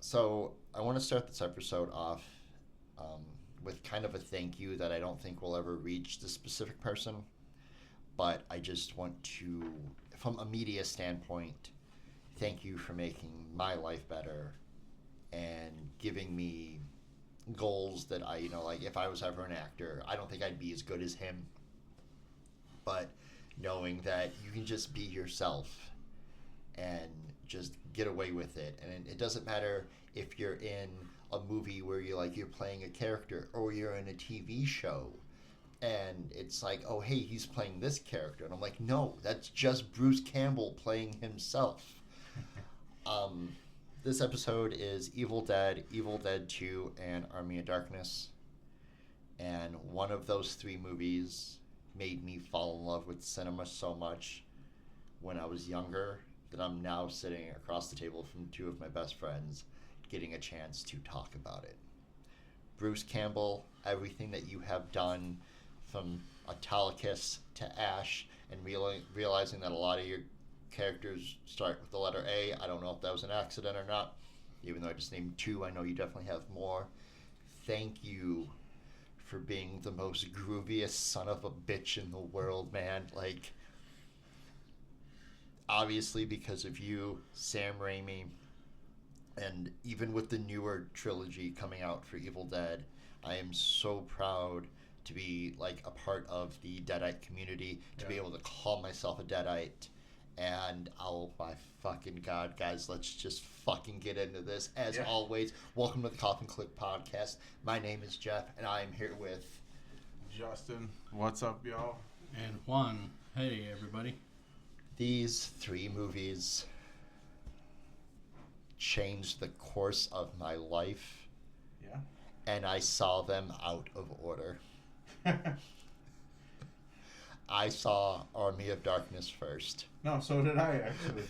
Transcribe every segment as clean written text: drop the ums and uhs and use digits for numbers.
So I want to start this episode off um, with kind of a thank you that I don't think will ever reach the specific person, but I just want to, from a media standpoint, thank you for making my life better and giving me goals that like if I was ever an actor, I don't think I'd be as good as him, but knowing that you can just be yourself and just get away with it. And it doesn't matter if you're in a movie where you're playing a character or you're in a TV show and it's like, oh, hey, he's playing this character. And I'm like, no, that's just Bruce Campbell playing himself. This episode is Evil Dead, Evil Dead 2, and Army of Darkness. And one of those three movies made me fall in love with cinema so much when I was younger that I'm now sitting across the table from two of my best friends getting a chance to talk about it. Bruce Campbell, everything that you have done from Autolycus to Ash, and realizing that a lot of your characters start with the letter A. I don't know if that was an accident or not. Even though I just named two, I know you definitely have more. Thank you for being the most grooviest son of a bitch in the world, man. Obviously because of you, Sam Raimi, and even with the newer trilogy coming out for Evil Dead, I am so proud to be a part of the Deadite community, to be able to call myself a Deadite. And oh my fucking God, guys, let's just fucking get into this. As always, welcome to the Koffin Click podcast. My name is Jeff, and I am here with Justin. What's up, y'all? And Juan. Hey, everybody. These three movies changed the course of my life. Yeah. And I saw them out of order. I saw Army of Darkness first. No, so did I, actually.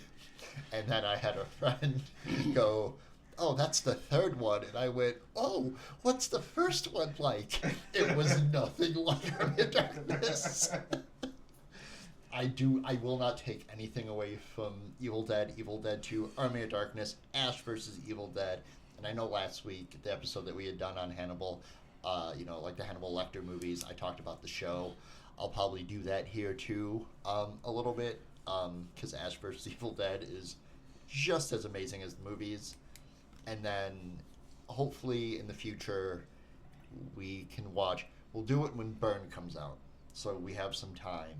And then I had a friend go, oh, that's the third one. And I went, oh, what's the first one like? It was nothing like Army of Darkness. I will not take anything away from Evil Dead 2, Army of Darkness, Ash versus Evil Dead. And I know last week, the episode that we had done on Hannibal, the Hannibal Lecter movies, I talked about the show. I'll probably do that here too, a little bit, because Ash vs. Evil Dead is just as amazing as the movies. And then, hopefully, in the future, we'll do it when Burn comes out, so we have some time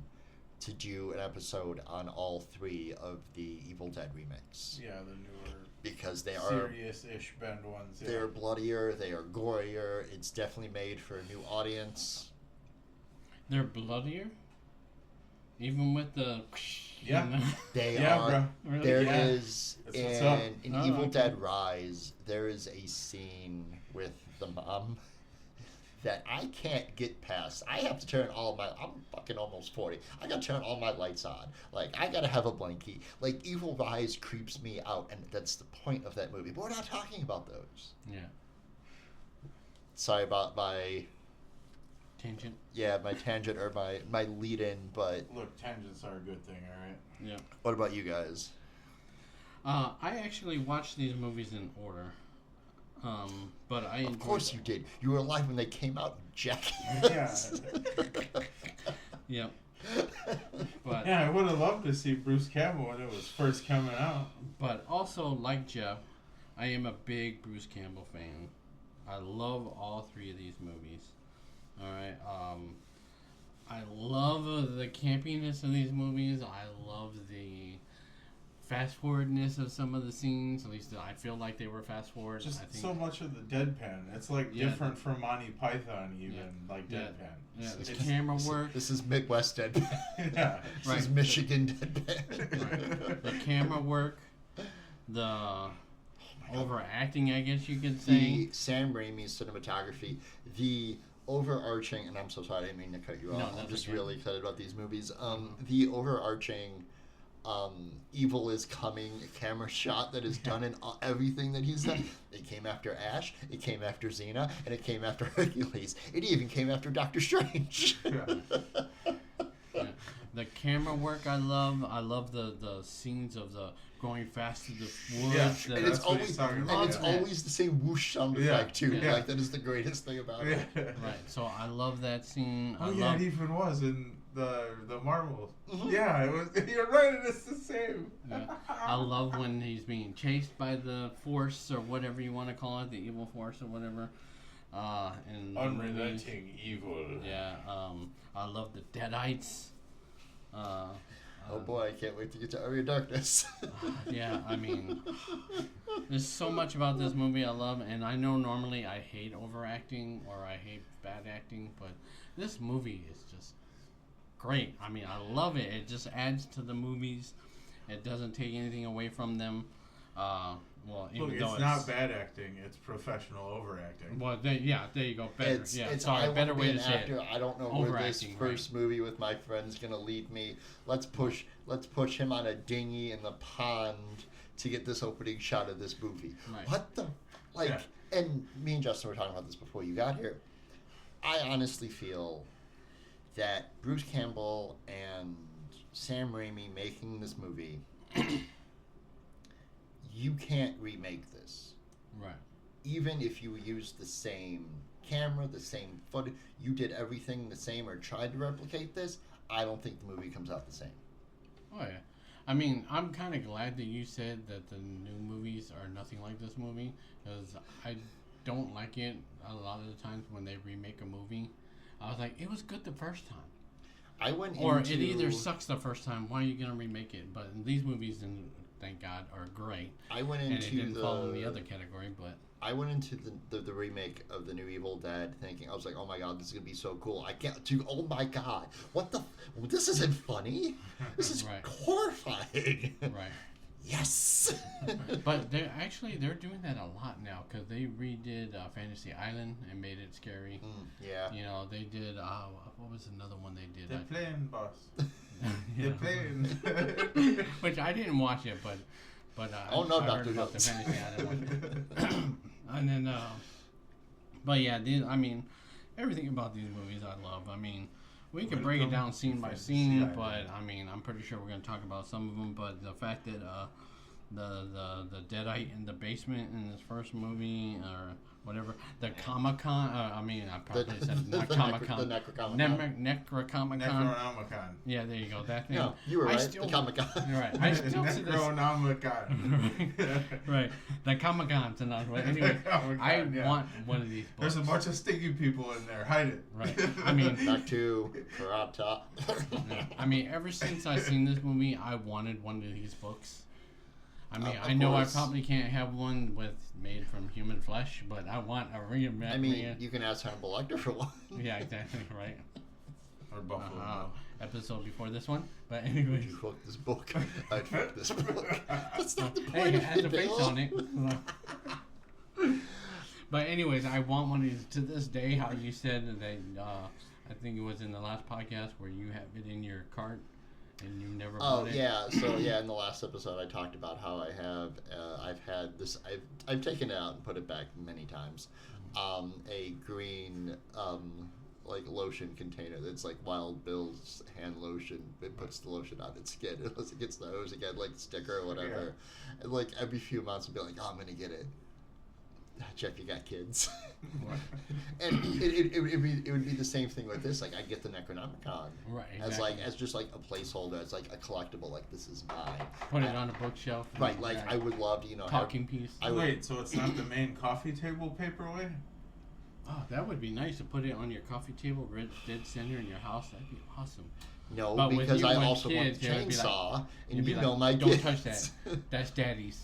to do an episode on all three of the Evil Dead remakes. Yeah, the newer, because they are serious-ish bend ones. They're bloodier, they are gorier, it's definitely made for a new audience. They're bloodier? Even with the... Yeah. They yeah, are. Bro. Really? There yeah. is, in Evil Dead Rise, there is a scene with the mom that I can't get past. I have to turn I'm fucking almost 40. I gotta turn all my lights on. I gotta have a blankie. Evil Rise creeps me out, and that's the point of that movie. But we're not talking about those. Yeah. Sorry about my... Tangent? Yeah, my tangent or my lead-in, but... Look, tangents are a good thing, alright? Yeah. What about you guys? I actually watched these movies in order. But I Of course you did. You were alive when they came out, Jack. Yeah. Yep. But yeah, I would have loved to see Bruce Campbell when it was first coming out. But also, like Jeff, I am a big Bruce Campbell fan. I love all three of these movies. Alright, I love the campiness of these movies. I love the fast-forwardness of some of the scenes. At least I feel like they were fast-forward. Just I think. so much of the deadpan. It's different from Monty Python even, deadpan. Yeah, the camera work. This is Midwest deadpan. Yeah. This is Michigan deadpan. Right. The camera work, the overacting, I guess you could say. The Sam Raimi cinematography, the overarching, and I'm so sorry, I didn't mean to cut you off. I'm just really excited about these movies. The overarching evil is coming camera shot that is done in everything that he's done. It came after Ash, it came after Xena, and it came after Hercules. It even came after Doctor Strange. Yeah. Yeah. The camera work I love the scenes of the going fast through the woods. Yeah, And it's always the same whoosh sound effect too. Yeah. Like that is the greatest thing about it. Right. So I love that scene. It even was in the Marvel. Mm-hmm. Yeah, it was. You're right. It's the same. Yeah. I love when he's being chased by the Force or whatever you want to call it, the evil force or whatever. And Unrelenting evil. Yeah. I love the Deadites. Oh boy, I can't wait to get to Army of Darkness. Yeah, I mean, there's so much about this movie I love, and I know normally I hate overacting or I hate bad acting, but this movie is just great. I mean, I love it. It just adds to the movies. It doesn't take anything away from them. Well, even Look, though it's not bad acting; it's professional overacting. Well, there you go. Better, I better way to say actor. it. I don't know where this first movie with my friend's gonna lead me. Let's push him on a dinghy in the pond to get this opening shot of this movie. Right. What the And me and Justin were talking about this before you got here. I honestly feel that Bruce Campbell and Sam Raimi making this movie. You can't remake this. Right. Even if you use the same camera, the same footage, you did everything the same or tried to replicate this, I don't think the movie comes out the same. Oh, yeah. I mean, I'm kind of glad that you said that the new movies are nothing like this movie, because I don't like it a lot of the times when they remake a movie. I was like, it was good the first time. It either sucks the first time, why are you going to remake it? But these movies, thank God, are great. And it didn't fall in the other category, but... I went into the remake of the new Evil Dead thinking, I was like, oh my God, this is going to be so cool. Oh my God, this isn't funny. This is horrifying. Right. Yes. But they're doing that a lot now, because they redid Fantasy Island and made it scary. Yeah. You know, they did, what was another one they did? The plane, boss. The plane. Which I didn't watch it, but I heard about the Fantasy Island one. And then, but yeah, I mean, everything about these movies I love. I mean, we can break it down scene by scene, but I mean, I'm pretty sure we're going to talk about some of them. But the fact that the Deadite in the basement in this first movie, or whatever, the Comic-Con, I probably said not Comic-Con. The Necronomicon. Necronomicon. Yeah, there you go. That thing. No, you were right. The Comic-Con. You're right. I still see this. Necronomicon. Right. The Comic-Con tonight. But anyway, I want one of these books. There's a bunch of sticky people in there. Hide it. Right. I mean, back to Karata. I mean, ever since I seen this movie, I wanted one of these books. I mean, Of I know course. I probably can't have one made from human flesh, but I want a reimagined. I mean, you can ask Hannibal Lecter for one. Yeah, exactly, right. Or Buffalo. Episode before this one, but anyway. Would you fuck this book? I'd fuck this book. That's not the Hey, point it of has it, a face Bill. on it. But anyways, I want one of these to this day. How you said that I think it was in the last podcast where you have it in your cart and you never bought it. Yeah. So in the last episode, I talked about how I have I've had this. I've taken it out and put it back many times. A green like lotion container that's like Wild Bill's hand lotion. It puts the lotion on its skin unless it gets the hose again, like sticker or whatever. Yeah. And like every few months, I'll be like, oh, I'm gonna get it. Jeff, you got kids. And it would be the same thing with this. Like, I get the Necronomicon, right? Exactly. as just like a placeholder. It's like a collectible. Like, this is mine. Put it on a bookshelf. Right. Like, I would love to, talking piece. Wait, so it's not the main coffee table paperweight? Oh, that would be nice to put it on your coffee table, dead center in your house. That'd be awesome. No, but because I also kids, want the chainsaw, like, and you know like, my don't kids. touch that. That's Daddy's.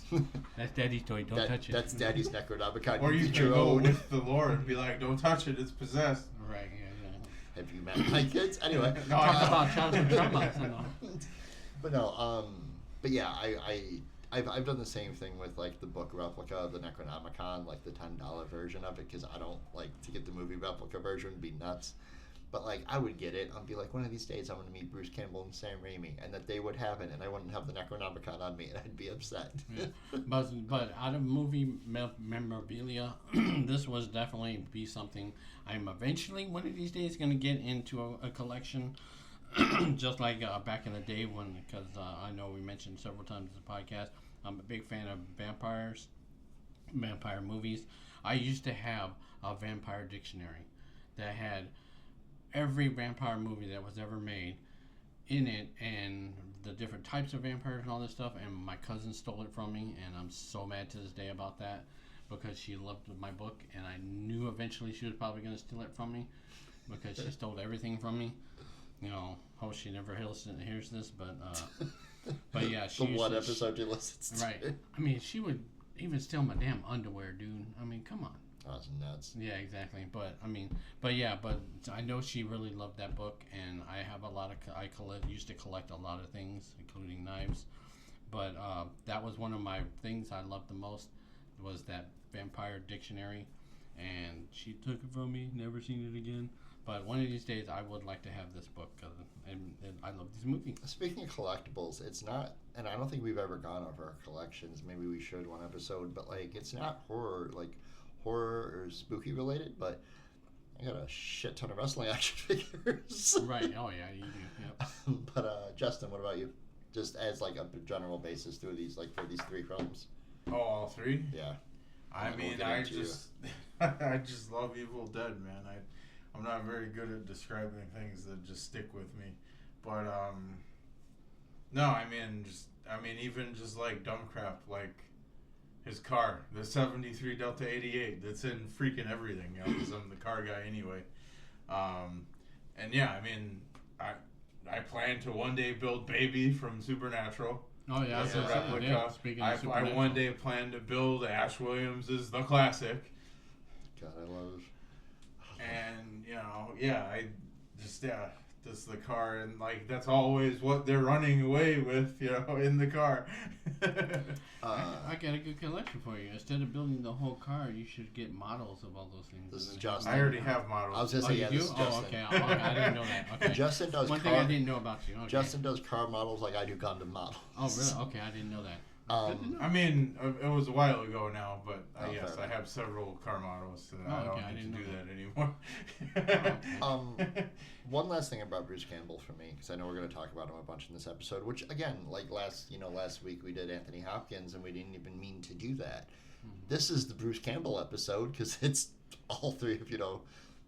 That's Daddy's toy. Don't touch it. That's Daddy's Necronomicon. Or you get can your go own. with the Lord and be like, don't touch it, it's possessed. Right, yeah. Have you met my kids? Anyway. No, talk about childhood trauma. But no, but yeah, I've done the same thing with like the book replica of the Necronomicon, like the $10 version of it, because I don't like to get the movie replica version. Would be nuts. But like I would get it. I'd be like, one of these days I'm going to meet Bruce Campbell and Sam Raimi, and that they would have it, and I wouldn't have the Necronomicon on me, and I'd be upset. Yeah. But out of movie memorabilia, this was definitely be something I'm eventually one of these days going to get into a collection. just like back in the day when, because I know we mentioned several times in the podcast, I'm a big fan of vampire movies. I used to have a vampire dictionary that had every vampire movie that was ever made in it, and the different types of vampires and all this stuff. And my cousin stole it from me, and I'm so mad to this day about that, because she loved my book, and I knew eventually she was probably going to steal it from me, because she stole everything from me. You know, hope she never hears this, but yeah, she the one episode you listened to. Right. I mean, she would even steal my damn underwear, dude. I mean, come on. That's nuts. Yeah, exactly. But I know she really loved that book, and I have a lot of. Used to collect a lot of things, including knives. But that was one of my things I loved the most, was that vampire dictionary, and she took it from me. Never seen it again. But one of these days, I would like to have this book, and I love these movies. Speaking of collectibles, it's not, and I don't think we've ever gone over our collections. Maybe we should one episode, but like, it's not horror or spooky related. But I got a shit ton of wrestling action figures. Right. Oh yeah, you do. Yep. But Justin, what about you? Just as like a general basis through these, like for these 3 films. Oh, all 3? Yeah. I mean, I just I just love Evil Dead, man. I'm not very good at describing things that just stick with me, but no, I mean even just like dumb crap, like his car, the '73 Delta 88, that's in freaking everything, you know, because I'm the car guy anyway. And yeah, I mean, I plan to one day build Baby from Supernatural. Oh yeah, As a replica. Yeah, speaking of I one day plan to build Ash Williams' The Classic. God, I love. And, you know, yeah, just the car, and like that's always what they're running away with, you know, in the car. I got a good collection for you. Instead of building the whole car, you should get models of all those things. This is Justin. I already have models. I was gonna say, yeah, this is Justin. Okay. I didn't know that. Okay. Justin does one thing I didn't know about you. Okay. Justin does car models like I do Gundam models. Oh, really? Okay, I didn't know that. I mean, it was a while ago now, but yes, fair I have several car models. So Oh, I don't okay, I need to didn't do know that anymore. One last thing about Bruce Campbell for me, because I know we're going to talk about him a bunch in this episode. Which again, like last week we did Anthony Hopkins, and we didn't even mean to do that. Mm-hmm. This is the Bruce Campbell episode because it's all 3 of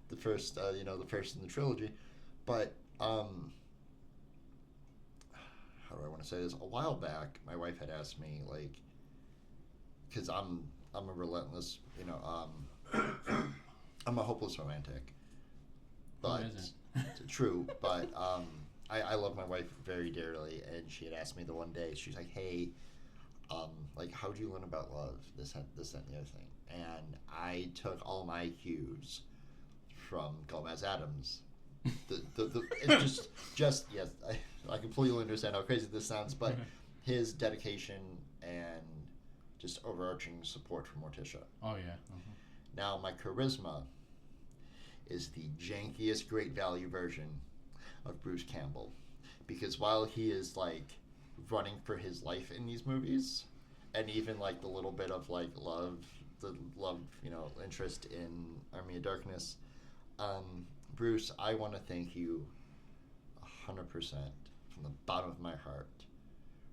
the first the first in the trilogy. But how do I want to say this? A while back, my wife had asked me, like, because I'm a relentless, I'm a hopeless romantic. But true. But I love my wife very dearly, and she had asked me the one day. She's like, "Hey, like, how do you learn about love? This, and the other thing." And I took all my cues from Gomez Adams. It's just yes, I completely understand how crazy this sounds, but his dedication and just overarching support for Morticia. Oh yeah. Mm-hmm. Now my charisma is the jankiest Great Value version of Bruce Campbell, because while he is like running for his life in these movies, and even like the little bit of like love interest in Army of Darkness. Bruce, I want to thank you 100% from the bottom of my heart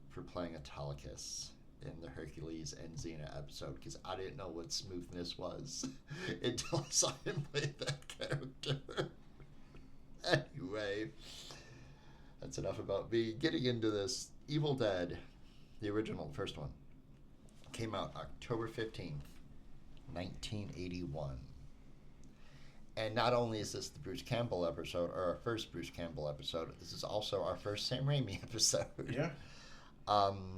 for playing Autolycus in the Hercules and Xena episode, because I didn't know what smoothness was until I saw him play that character. Anyway, that's enough about me. Getting into this, Evil Dead, the original, first one, came out October 15th, 1981. And not only is this the Bruce Campbell episode, or our first Bruce Campbell episode, this is also our first Sam Raimi episode. Yeah.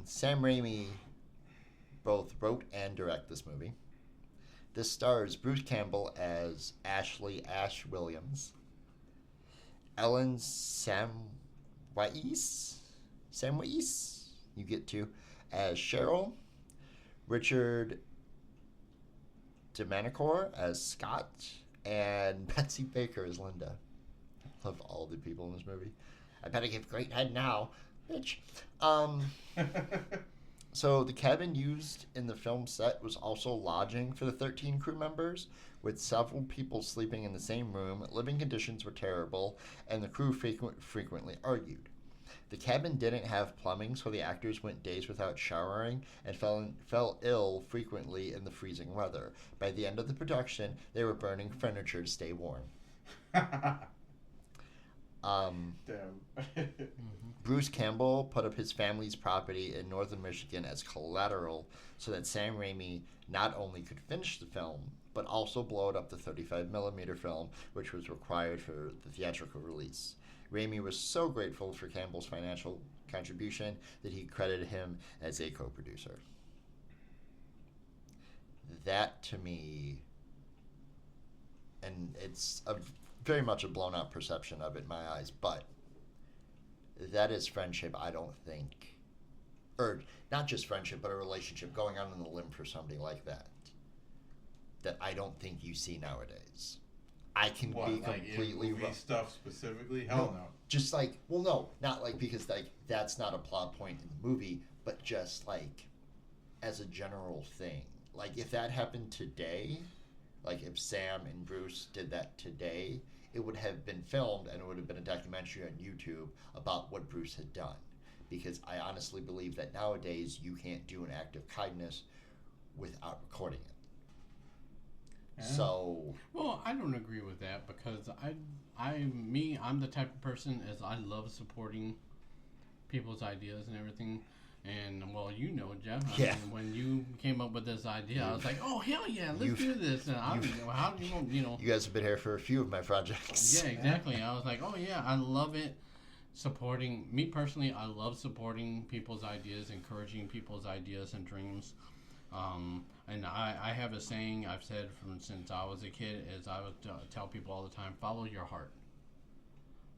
Sam Raimi both wrote and directed this movie. This stars Bruce Campbell as Ashley Ash Williams, Ellen Samwise, you get to, as Cheryl, Richard Domenicore as Scott, and Betsy Baker as Linda. I love all the people in this movie. I better give great head now, bitch. So the cabin used in the film set was also lodging for the 13 crew members, with several people sleeping in the same room. Living conditions were terrible, and the crew frequently argued. The cabin didn't have plumbing, so the actors went days without showering and fell ill frequently in the freezing weather. By the end of the production, they were burning furniture to stay warm. Damn. Bruce Campbell put up his family's property in northern Michigan as collateral so that Sam Raimi not only could finish the film, but also blow it up to 35mm film, which was required for the theatrical release. Raimi was so grateful for Campbell's financial contribution that he credited him as a co-producer. That, to me, and it's very much a blown-out perception of it in my eyes, but that is friendship, I don't think. Or, not just friendship, but a relationship going out on a limb for somebody like that. That I don't think you see nowadays. I can be completely wrong. Stuff specifically? Hell no. Just like, well, no, not like because like that's not a plot point in the movie, but just like as a general thing. Like if that happened today, like if Sam and Bruce did that today, it would have been filmed and it would have been a documentary on YouTube about what Bruce had done. Because I honestly believe that nowadays you can't do an act of kindness without recording it. Yeah. So, well, I don't agree with that because I'm the type of person as I love supporting people's ideas and everything. And well, you know, Jeff. I mean, when you came up with this idea, I was like, "Oh hell yeah, let's do this!" And how do you know? You guys have been here for a few of my projects. Yeah, exactly. I was like, "Oh yeah, I love it." Supporting me personally, I love supporting people's ideas, encouraging people's ideas and dreams. And I have a saying I've said since I was a kid is I would tell people all the time, follow your heart.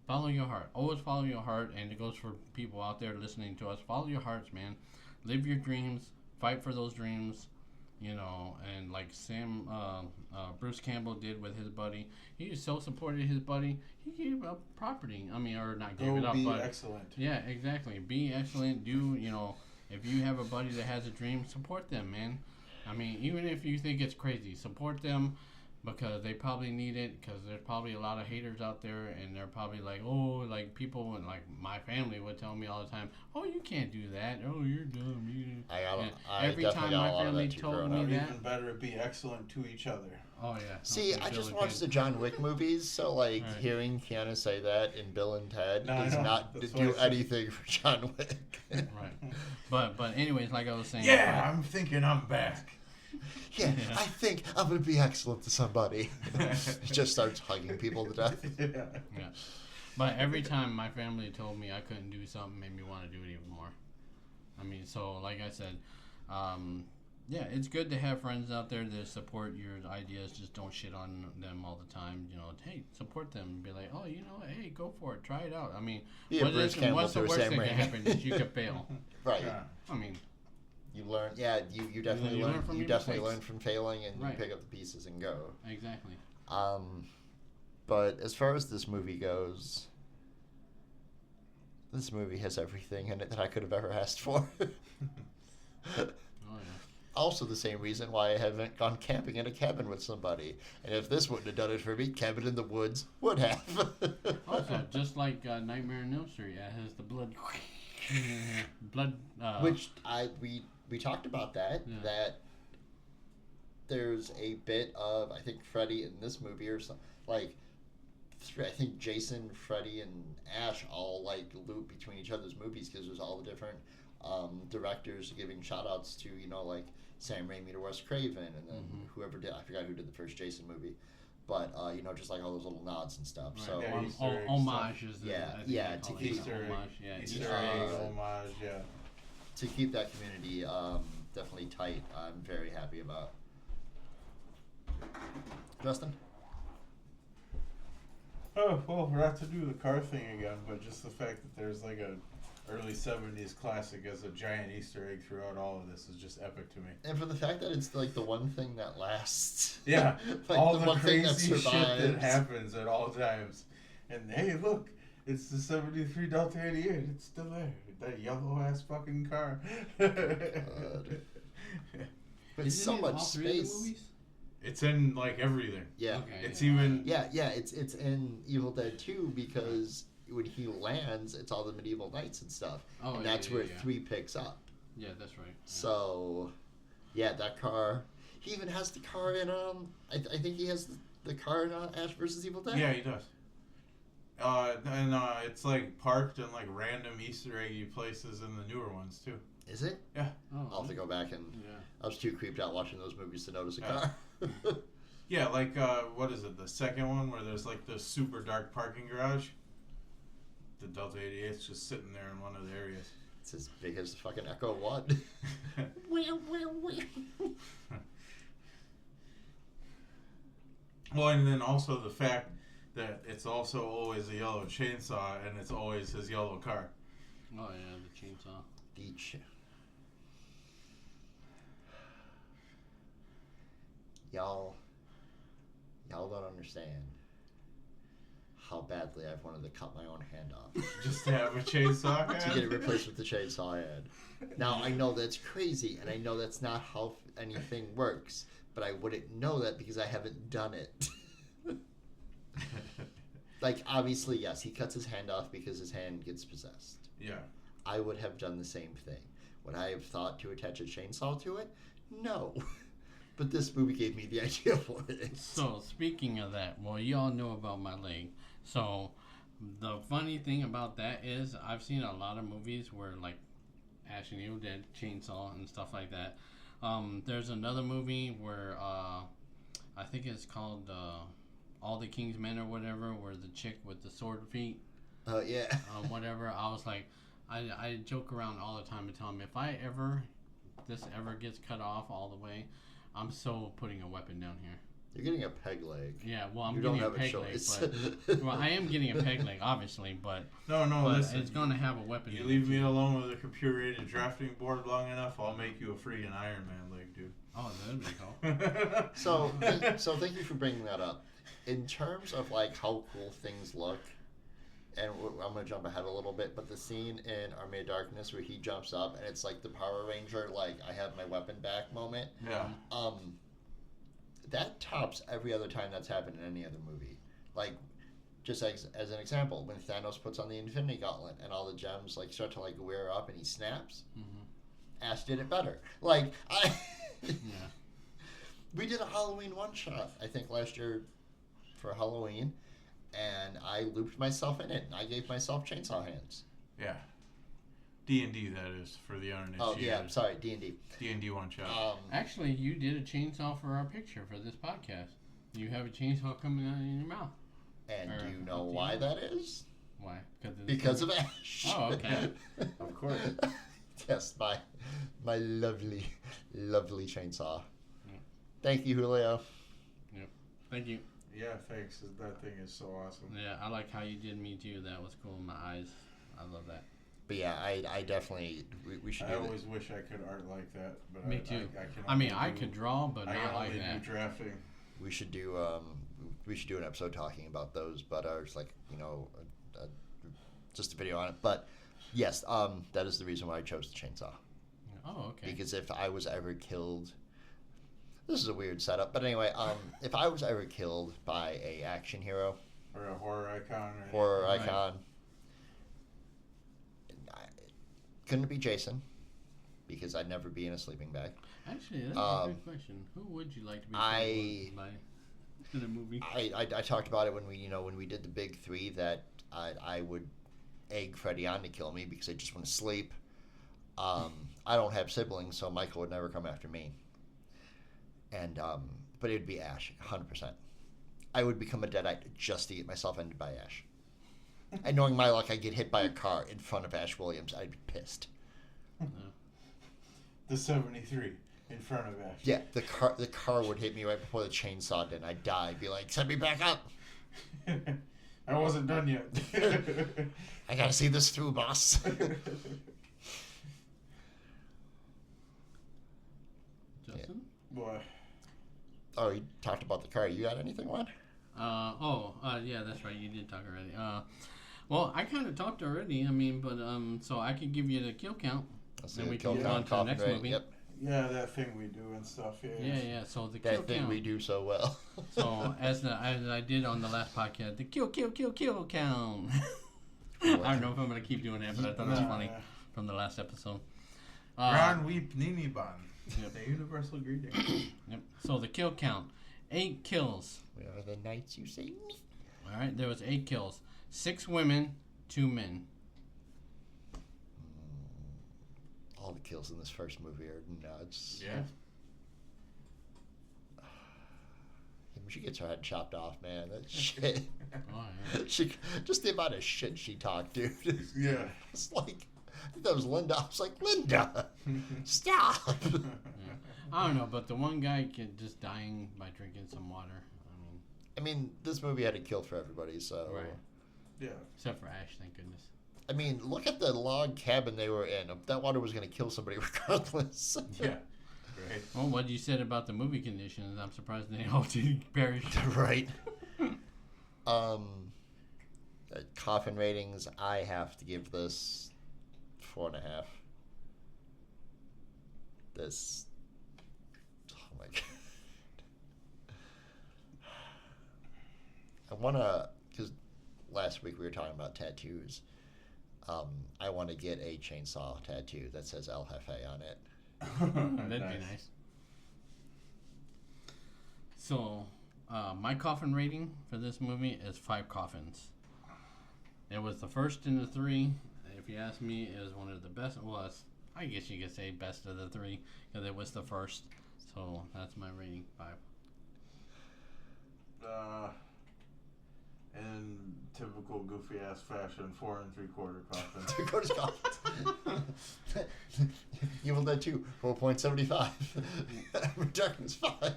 Follow your heart. Always follow your heart, and it goes for people out there listening to us. Follow your hearts, man. Live your dreams. Fight for those dreams. You know, and like Bruce Campbell did with his buddy. He so supported his buddy, he gave up property. I mean, or not gave it up, but excellent. Yeah, exactly. Be excellent. If you have a buddy that has a dream, support them, man. I mean, even if you think it's crazy, support them because they probably need it because there's probably a lot of haters out there and they're probably like, oh, like people and like my family would tell me all the time, oh, you can't do that. Oh, you're dumb. Every time my family told me that. Even better, be excellent to each other. Oh, yeah. See, I just watched the John Wick movies, so like hearing Keanu say that in Bill and Ted does not do anything for John Wick. Right. But anyways, like I was saying. Yeah, I'm thinking I'm back. Yeah, I think I'm going to be excellent to somebody. He just starts hugging people to death. Yeah. But every time my family told me I couldn't do something, made me want to do it even more. I mean, so like I said, yeah, it's good to have friends out there that support your ideas. Just don't shit on them all the time. You know, hey, support them. Be like, oh, hey, go for it. Try it out. I mean, what's the worst that can happen is you could fail. Right. Yeah. I mean. You learn, you definitely learn. You definitely learn from failing, and you pick up the pieces and go. Exactly. But as far as this movie goes, this movie has everything in it that I could have ever asked for. Oh yeah. Also, the same reason why I haven't gone camping in a cabin with somebody. And if this wouldn't have done it for me, Cabin in the Woods would have. Also, just like Nightmare on Elm Street, it has the blood. Which we talked about that. Yeah. That there's a bit of I think Freddy in this movie or something like. I think Jason, Freddy, and Ash all like loop between each other's movies because there's all the different directors giving shout outs to like Sam Raimi to Wes Craven and then whoever did I forgot who did the first Jason movie. But just like all those little nods and stuff. Right. So yeah, homages. To keep Easter egg, homage, yeah. To keep that community definitely tight, I'm very happy about. Justin? Oh well, we're not to do the car thing again, but just the fact that there's like a early 70s classic as a giant Easter egg throughout all of this is just epic to me. And for the fact that it's like the one thing that lasts. Yeah, like all the the one crazy thing that shit that happens at all times. And hey, look, it's the 73 Delta 88. It's still there. that yellow ass fucking car. God. But Isn't so it much all three of the space. movies? It's in like everything. Yeah. Okay, It's yeah. even. Yeah, it's in Evil Dead 2 because when he lands, it's all the medieval knights and stuff. Oh, and yeah, that's yeah, where yeah. 3 picks up. Yeah, that's right. Yeah. So, yeah, that car. He even has the car in, I think he has the car in Ash vs. Evil Dead. Yeah, he does. And it's like parked in like random Easter eggy places in the newer ones too. Is it? Yeah. Oh, I'll have to go back and. Yeah. I was too creeped out watching those movies to notice a Yeah. car. Yeah, like what is it? The second one where there's like the super dark parking garage. The Delta 88's just sitting there in one of the areas. It's as big as the fucking Echo 1. Well, and then also the fact that it's also always a yellow chainsaw and it's always his yellow car. Oh yeah, the chainsaw. Y'all don't understand how badly I've wanted to cut my own hand off Just to have a chainsaw to hand? get it replaced with the chainsaw hand. Now I know that's crazy, and I know that's not how anything works, but I wouldn't know that because I haven't done it. Like, obviously, yes, he cuts his hand off because his hand gets possessed. Yeah. I would have done the same thing. Would I have thought to attach a chainsaw to it? No. But this movie gave me the idea for it. So, speaking of that, well, you all know about my leg. So, the funny thing about that is I've seen a lot of movies where, like, Ash and Evil Dead, chainsaw, and stuff like that. There's another movie where I think it's called All the King's Men or whatever, where the chick with the sword feet, Oh, yeah. whatever. I was like, I joke around all the time and tell them if this ever gets cut off all the way, I'm so putting a weapon down here. You're getting a peg leg. Yeah, well, I'm You getting don't have a a peg leg, choice. but well, I am getting a peg leg, obviously, but No, listen. it's gonna have a weapon. You in leave it, me too. alone with a computer-aided drafting board long enough, I'll make you a freaking Iron Man leg, dude. Oh, that'd be cool. So thank you for bringing that up. In terms of like how cool things look, and I'm gonna jump ahead a little bit, but the scene in Army of Darkness where he jumps up and it's like the Power Ranger, like I have my weapon back moment. Yeah. That tops every other time that's happened in any other movie. Like, just as an example, when Thanos puts on the Infinity Gauntlet and all the gems like start to like wear up and he snaps, Ash did it better. Like Yeah. We did a Halloween one shot, I think last year for Halloween, and I looped myself in it and I gave myself chainsaw hands. Yeah. D&D, that is, for the uninitiated. Oh yeah, sorry, D&D. D&D one shot. Actually, you did a chainsaw for our picture for this podcast. You have a chainsaw coming out in your mouth. And Or do you know up to why you. that is? Why? Because of Ash. Oh, okay. Of course. Yes, my lovely chainsaw. Yeah. Thank you, Julio. Yep. Thank you. Yeah, thanks. That thing is so awesome. Yeah, I like how you did me too. That was cool in my eyes. I love that. But yeah, I definitely we should. I do always wish I could art like that, but Me too. I can I mean, only I do- could draw, but I not can like only that. do drafting. We should do an episode talking about those, but ours like just a video on it. But yes, that is the reason why I chose the chainsaw. Oh, okay. Because if I was ever killed, this is a weird setup, but anyway, if I was ever killed by a action hero, Or a horror icon. Or horror Right. icon, couldn't it be Jason? Because I'd never be in a sleeping bag. Actually, that's a good question. Who would you like to be killed by in a movie? I talked about it when we did the big three that I would egg Freddy on to kill me because I just want to sleep. I don't have siblings, so Michael would never come after me. And but it would be Ash, 100%. I would become a Deadite just to get myself ended by Ash. And knowing my luck, I'd get hit by a car in front of Ash Williams. I'd be pissed. The 73 in front of Ash. Yeah, the car would hit me right before the chainsaw did, and I'd die. I'd be like, send me back up. I wasn't done yet. I gotta see this through, boss. Justin? Boy. Oh, you talked about the car. You got anything, Juan? Yeah, that's right. You did talk already. Well, I kind of talked already. I mean, but so I could give you the kill count. Then we can move on to the next movie. Yep. Yeah, that thing we do and stuff. Yeah. So the kill That thing count. we do so well. So as I did on the last podcast, the kill count. I don't know if I'm gonna keep doing that, but I thought it was funny from the last episode. Ron Weep Nini Ban. Yep. The universal greeting. Yep. So the kill count, 8 kills. We are the knights you say me. All right, there was 8 kills. 6 women, 2 men. All the kills in this first movie are nuts. Yeah. When she gets her head chopped off, man, that shit. Oh, yeah. Just the amount of shit she talked, dude. Yeah. It's like, I think that was Linda. I was like, Linda, stop. Yeah. I don't know, but the one guy just dying by drinking some water. I mean, this movie had a kill for everybody, so. Right. Yeah. Except for Ash, thank goodness. I mean, look at the log cabin they were in. That water was going to kill somebody regardless. Yeah. Right. Well, what you said about the movie conditions, I'm surprised they all didn't perish. Right. Koffin ratings, I have to give this 4.5. This. Oh my god. I want to, because last week we were talking about tattoos. I want to get a chainsaw tattoo that says El Jefe on it. That'd be nice. So, my coffin rating for this movie is 5 coffins. It was the first in the 3. If you ask me, it was one of the best. Well, I guess you could say best of the 3 because it was the first. So that's my rating, 5. In typical goofy ass fashion, 4 3/4 coffin. 3/4 coffins. Evil Dead 2, 4.75. Darkness 5.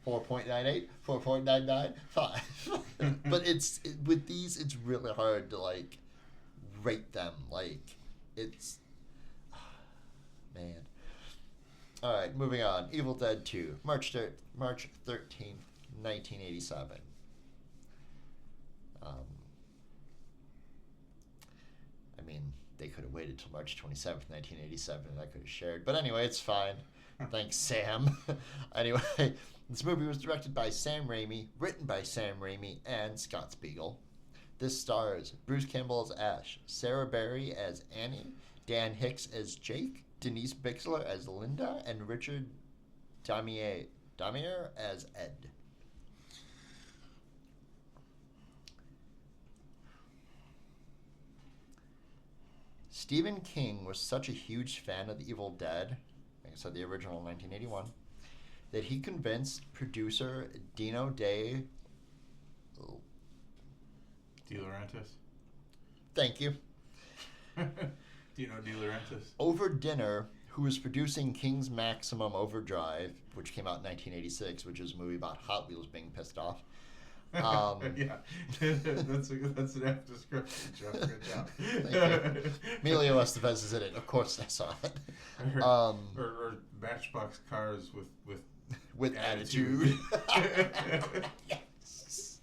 4.98, 4.99, 5. But with these, it's really hard to like rate them. Like it's man. All right, moving on. Evil Dead 2, March 13th, 1987. I mean, they could have waited till March 27th, 1987, and I could have shared. But anyway, it's fine. Thanks, Sam. Anyway, this movie was directed by Sam Raimi, written by Sam Raimi and Scott Spiegel. This stars Bruce Campbell as Ash, Sarah Berry as Annie, Dan Hicks as Jake, Denise Bixler as Linda, and Richard Damier as Ed. Stephen King was such a huge fan of The Evil Dead, like I said, the original 1981, that he convinced producer Dino De Laurentiis. Thank you. Dino De Laurentiis. Over dinner, who was producing King's Maximum Overdrive, which came out in 1986, which is a movie about Hot Wheels being pissed off. Yeah, that's an apt description, Joe. Good job. Thank you. Emilio Estevez is in it. Of course, I saw it. Or Matchbox Cars with attitude. Yes.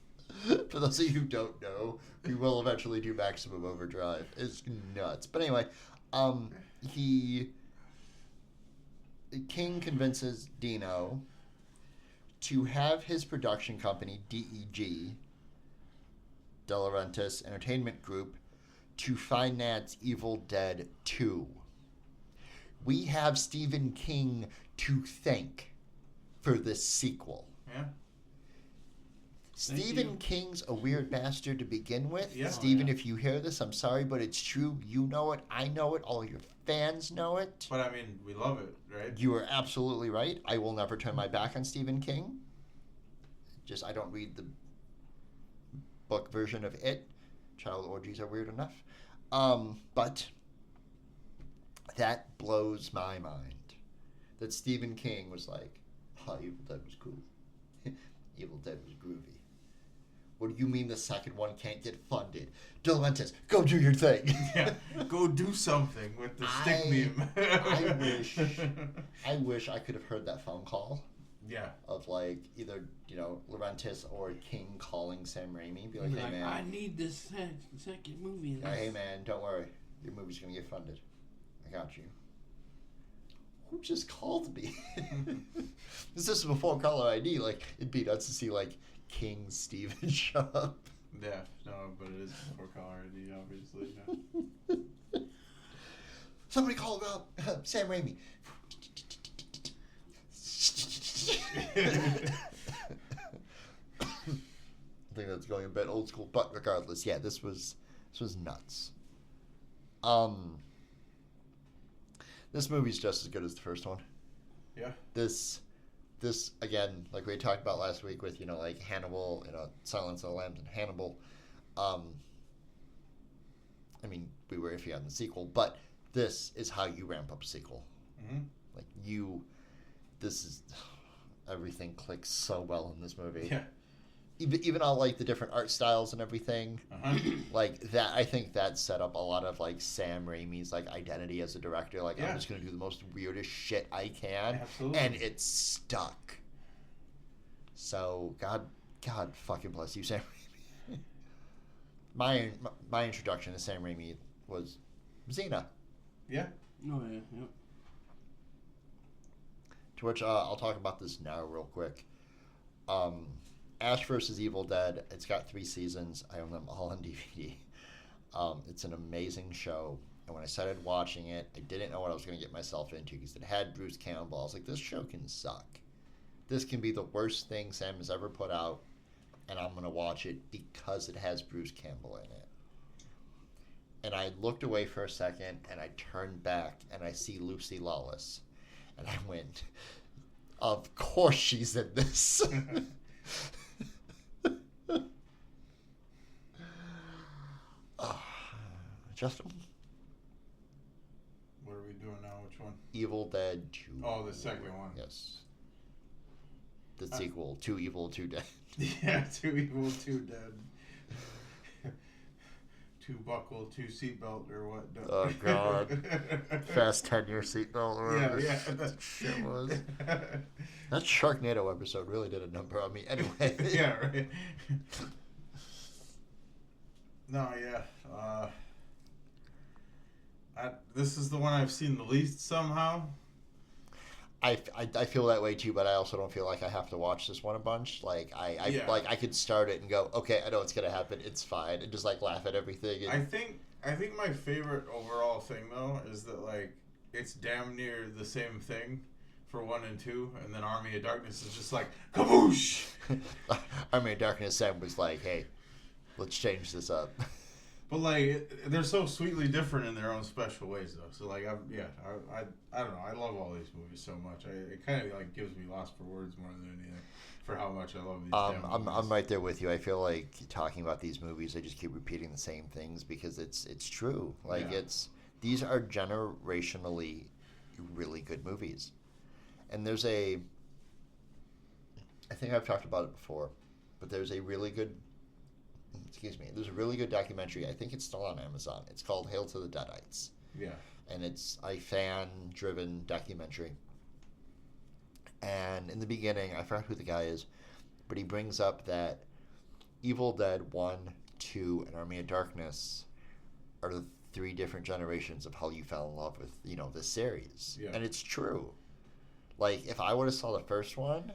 For those of you who don't know, we will eventually do Maximum Overdrive. It's nuts. But anyway, King convinces Dino to have his production company, DEG, De Laurentiis Entertainment Group, to finance Evil Dead 2. We have Stephen King to thank for this sequel. Yeah. Stephen King's a weird bastard to begin with. Yeah. Stephen, if you hear this, I'm sorry, but it's true. You know it. I know it. All your fans know it. But I mean, we love it, right? You are absolutely right. I will never turn my back on Stephen King. Just, I don't read the book version of it. Child orgies are weird enough. But that blows my mind. That Stephen King was like, oh, Evil Dead was cool. Evil Dead was groovy. What do you mean the second one can't get funded? De Laurentiis, go do your thing. Yeah, go do something with the stick meme. I wish I could have heard that phone call. Yeah. Of like either Laurentis or King calling Sam Raimi, be like, hey man, I need this second movie. Hey man, don't worry, your movie's gonna get funded. I got you. Who just called me? This is before caller ID. Like it'd be nuts to see like King Steven show up. Yeah, no, but it is before caller ID, obviously. Yeah. Somebody call about Sam Raimi. I think that's going a bit old school, but regardless, yeah, this was nuts. This movie's just as good as the first one. Yeah. This again, like we talked about last week with like Hannibal, Silence of the Lambs and Hannibal. I mean, we were iffy on the sequel, but this is how you ramp up a sequel. Mm-hmm. Like everything clicks so well in this movie. Yeah. Even all like the different art styles and everything, like that. I think that set up a lot of like Sam Raimi's like identity as a director. Like I'm just gonna do the most weirdest shit I can, absolutely, and it's stuck. So God fucking bless you, Sam Raimi. My introduction to Sam Raimi was Xena. Yeah. Oh yeah. Yep. To which I'll talk about this now real quick. Ash vs. Evil Dead. It's got 3 seasons. I own them all on DVD. It's an amazing show. And when I started watching it, I didn't know what I was going to get myself into because it had Bruce Campbell. I was like, this show can suck. This can be the worst thing Sam has ever put out, and I'm going to watch it because it has Bruce Campbell in it. And I looked away for a second, and I turned back, and I see Lucy Lawless. And I went, of course she's in this. Justin? What are we doing now? Which one? Evil Dead 2. Oh, the second one. Yes. The sequel, 2 Evil, 2 Dead. Yeah, 2 Evil, 2 Dead. 2 buckle, 2 seatbelt, or what? Oh, God. Fast 10-year seatbelt. Or yeah. That shit was. That Sharknado episode really did a number on me. Anyway. Yeah, right. No, yeah. This is the one I've seen the least somehow. I feel that way too, but I also don't feel like I have to watch this one a bunch. Like I could start it and go, okay, I know what's gonna happen. It's fine, and just like laugh at everything. And... I think my favorite overall thing though is that like it's damn near the same thing for 1 and 2, and then Army of Darkness is just like kaboosh. Army of Darkness 7 was like, hey, let's change this up. But like they're so sweetly different in their own special ways though. So like I don't know. I love all these movies so much. It kind of like gives me lost for words more than anything for how much I love these. I'm right there with you. I feel like talking about these movies, I just keep repeating the same things because it's true. Like these are generationally really good movies. And there's I think I've talked about it before, but there's a really good documentary. I think it's still on Amazon. It's called Hail to the Deadites. Yeah. And it's a fan-driven documentary. And in the beginning, I forgot who the guy is, but he brings up that Evil Dead 1, 2, and Army of Darkness are the 3 different generations of how you fell in love with, this series. Yeah. And it's true. Like, if I would have saw the first one,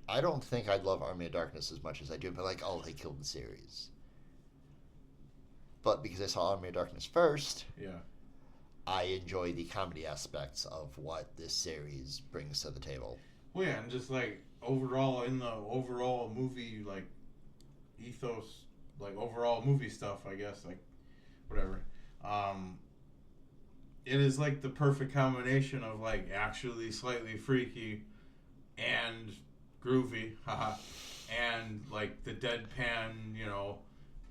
I don't think I'd love Army of Darkness as much as I do, but like, oh, they killed the series. But because I saw Army of Darkness first, I enjoy the comedy aspects of what this series brings to the table. Well, yeah, and just like overall in the overall movie like ethos, like overall movie stuff, I guess, like whatever. It is like the perfect combination of like actually slightly freaky and groovy, haha, and like the deadpan,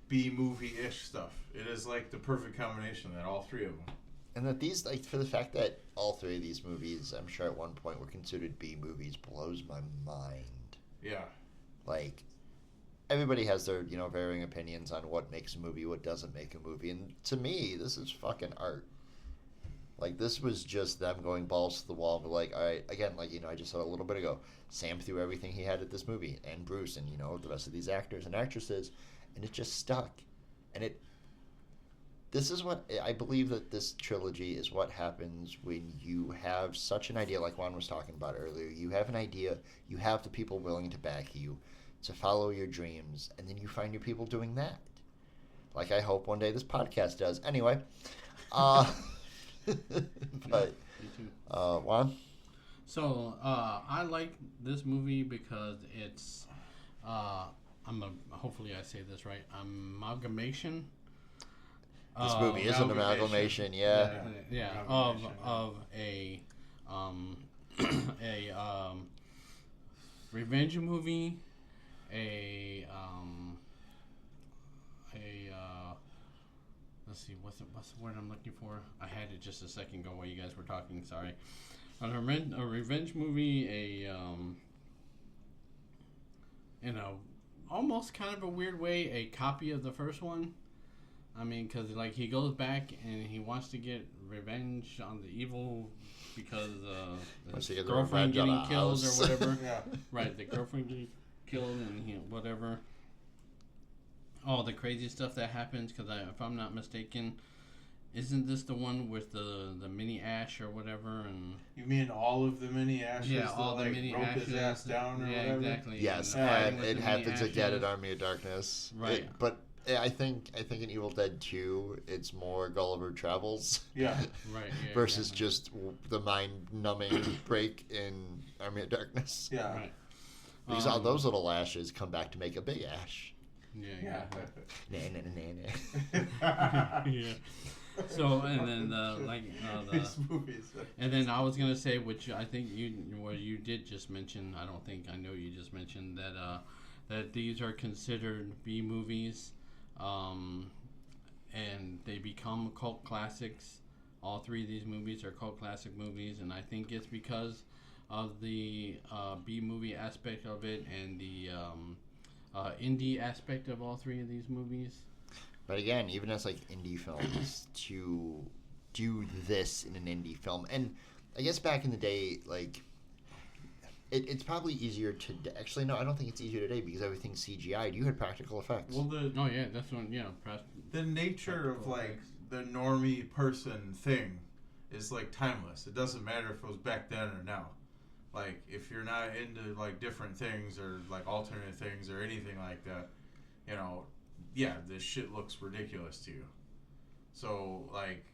B-movie-ish stuff. It is like the perfect combination of that, all 3 of them. And that these, like, for the fact that all 3 of these movies, I'm sure at one point were considered B-movies, blows my mind. Yeah. Like, everybody has their, varying opinions on what makes a movie, what doesn't make a movie, and to me, this is fucking art. Like, this was just them going balls to the wall. But, like, all right, again, like, I just said a little bit ago, Sam threw everything he had at this movie, and Bruce, and, the rest of these actors and actresses, and it just stuck. And this is what, I believe that this trilogy is what happens when you have such an idea, like Juan was talking about earlier. You have an idea, you have the people willing to back you, to follow your dreams, and then you find your people doing that. Like I hope one day this podcast does. Anyway, but Juan? So I like this movie because it's hopefully I say this right, amalgamation. This movie is an amalgamation, yeah. Of a revenge movie, let's see, what's the word I'm looking for? I had it just a second ago while you guys were talking. Sorry, a revenge movie, almost kind of a weird way, a copy of the first one. I mean, because like he goes back and he wants to get revenge on the evil because his girlfriend getting killed or whatever. Yeah. Right, the girlfriend getting killed and whatever. All the crazy stuff that happens, because if I'm not mistaken, isn't this the one with the mini Ash or whatever? And you mean all of the mini Ashes? Yeah, all the like, mini rope Ashes. his ass down or yeah, whatever? exactly. Yes, And and it happens again in Army of Darkness. Right. But I think in Evil Dead 2, it's more Gulliver Travels. Yeah. Right. Yeah, versus exactly. just the mind-numbing break in Army of Darkness. Yeah. Right. Because all those little ashes come back to make a big ash. Yeah. Nah, nah, nah, nah. Yeah. So and then These movies. and then I was gonna say, which I think you did just mention. I know you just mentioned that these are considered B movies, and they become cult classics. All three of these movies are cult classic movies, and I think it's because of the B movie aspect of it and the indie aspect of all three of these movies. But again, even as like indie films, to do this in an indie film, and I guess back in the day, like it's probably easier to actually no, I don't think it's easier today because everything's CGI. You had practical effects. Well, That's one. the nature of like the normie person thing is like timeless. It doesn't matter if it was back then or now. Like if you're not into like different things or like alternate things or anything like that, yeah, this shit looks ridiculous to you. So like,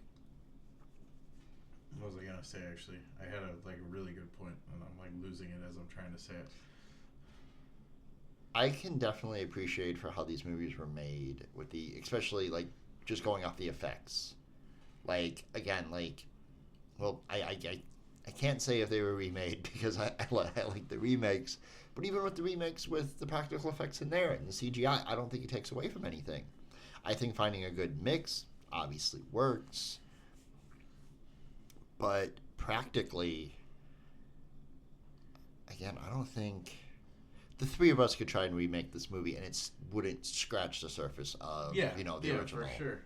what was I gonna say? Actually, I had a really good point, and I'm like losing it as I'm trying to say it. I can definitely appreciate for how these movies were made with especially like just going off the effects. Like again, like, well, I can't say if they were remade because I like the remakes, but even with the remakes with the practical effects in there and the CGI, I don't think it takes away from anything. I think finding a good mix obviously works, but practically, again, I don't think the three of us could try and remake this movie and it wouldn't scratch the surface of the original. For sure.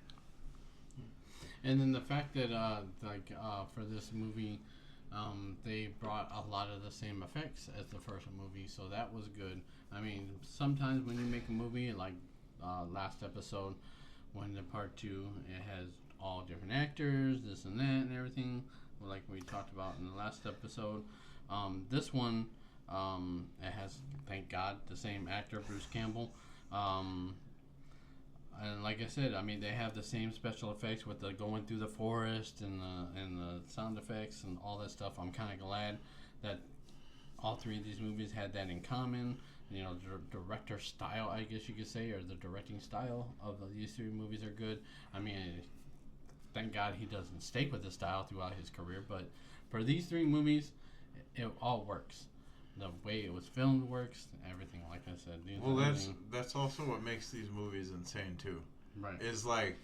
And then the fact that for this movie, they brought a lot of the same effects as the first movie, so that was good. I mean, sometimes when you make a movie like last episode, when the part 2, it has all different actors, this and that and everything, like we talked about in the last episode. This one, it has, thank God, the same actor, Bruce Campbell. And like I said, I mean, they have the same special effects with the going through the forest and the sound effects and all that stuff. I'm kind of glad that all three of these movies had that in common. The director style, I guess you could say, or the directing style of these three movies are good. I mean, thank God he doesn't stick with the style throughout his career, but for these three movies, it all works. The way it was filmed works, everything, like I said. Well, that's also what makes these movies insane too. Right. Is like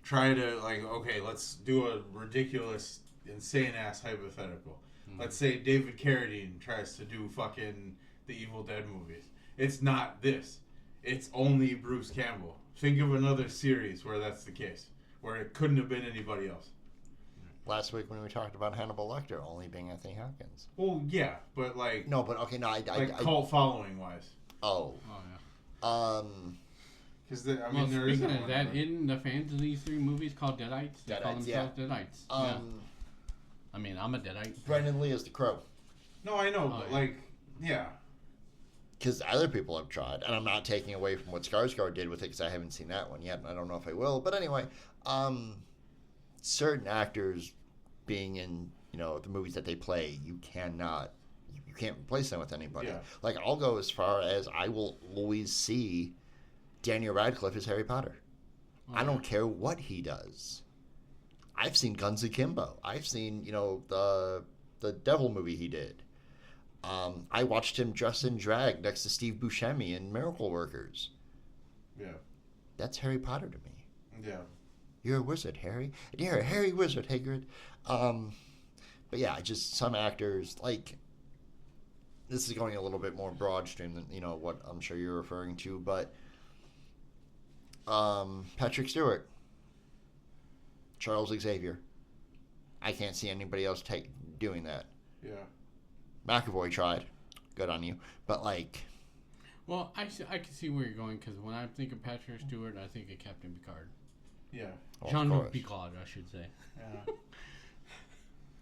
try to like, okay, let's do a ridiculous, insane ass hypothetical. Mm-hmm. Let's say David Carradine tries to do fucking the Evil Dead movies. It's not this. It's only Bruce Campbell. Think of another series where that's the case, where it couldn't have been anybody else. last week when we talked about Hannibal Lecter only being Anthony Hopkins. Well, yeah, but like... No, but okay, no, cult following-wise. Oh. Oh, yeah. Because, there speaking of that, in the fans of these 3 movies called Deadites? They call themselves Deadites. Yeah. I mean, I'm a Deadite. Brendan Lee is the Crow. No, I know, but, like, yeah. Because other people have tried, and I'm not taking away from what Skarsgård did with it, because I haven't seen that one yet, and I don't know if I will. But anyway, certain actors being in, the movies that they play, you can't replace them with anybody. Yeah. Like, I'll go as far as I will always see Daniel Radcliffe as Harry Potter. I don't care what he does. I've seen Guns Akimbo. I've seen, the Devil movie he did. I watched him dressed in drag next to Steve Buscemi in Miracle Workers. Yeah. That's Harry Potter to me. Yeah. You're a wizard, Harry. You're a hairy wizard, Hagrid. But yeah, just some actors, like, this is going a little bit more broad stream than, what I'm sure you're referring to, but Patrick Stewart, Charles Xavier. I can't see anybody else doing that. Yeah. McAvoy tried. Good on you. But, like... Well, I can see where you're going, because when I think of Patrick Stewart, I think of Captain Picard. Yeah. Jean-Luc Picard, I should say. Yeah.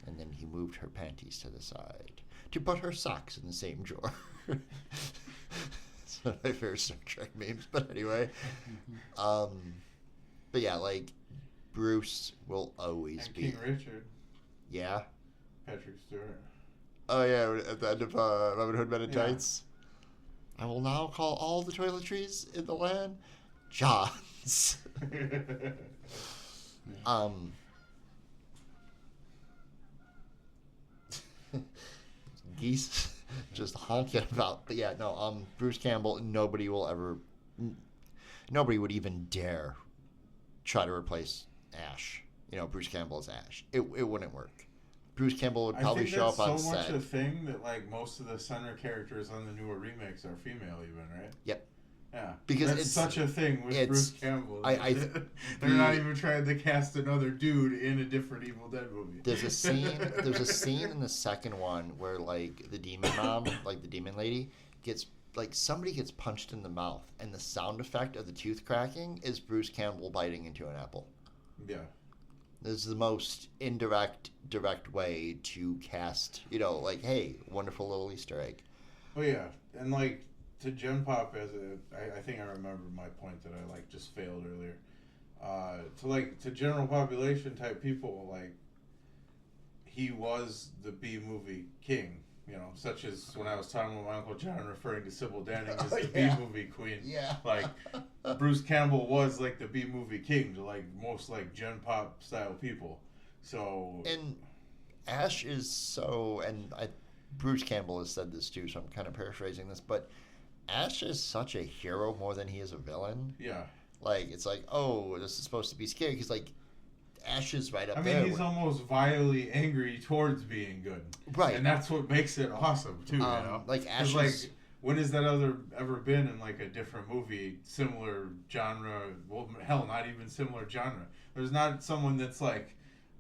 And then he moved her panties to the side to put her socks in the same drawer. It's one of my favorite Star Trek memes. But anyway. But yeah, like, Bruce will always be... King Richard. Yeah? Patrick Stewart. Oh, yeah, at the end of Robin Hood Men in Tights. I will now call all the toiletries in the land Johns. Geese just honking about. But yeah, no, Bruce Campbell, nobody would even dare try to replace Ash. Bruce Campbell as Ash. It wouldn't work. Bruce Campbell would probably show up on set. I think that's so much a thing that, like, most of the center characters on the newer remakes are female even, right? Yep. Yeah. Because that's such a thing with Bruce Campbell. They're not even trying to cast another dude in a different Evil Dead movie. There's a scene in the second one where, like, the demon mom, like the demon lady, somebody gets punched in the mouth, and the sound effect of the tooth cracking is Bruce Campbell biting into an apple. Yeah. This is the most direct way to cast, like, hey, wonderful little Easter egg. Oh, yeah. And, like, to Gen Pop, I think I remember my point that I, like, just failed earlier. To general population type people, like, he was the B-movie king, such as when I was talking with my Uncle John referring to Sybil Danning as the B-movie queen. Yeah. Like, Bruce Campbell was, like, the B-movie king to, like, most, like, Gen Pop style people. So... And Ash is so... And Bruce Campbell has said this too, so I'm kind of paraphrasing this, but Ash is such a hero more than he is a villain. Yeah. Like, it's like, oh, this is supposed to be scary, because, like, Ash is right up there. I mean, he's almost vilely angry towards being good. Right. And that's what makes it awesome, too, Like, Ash is... like, when has that ever been in, like, a different movie, similar genre? Well, hell, not even similar genre. There's not someone that's, like,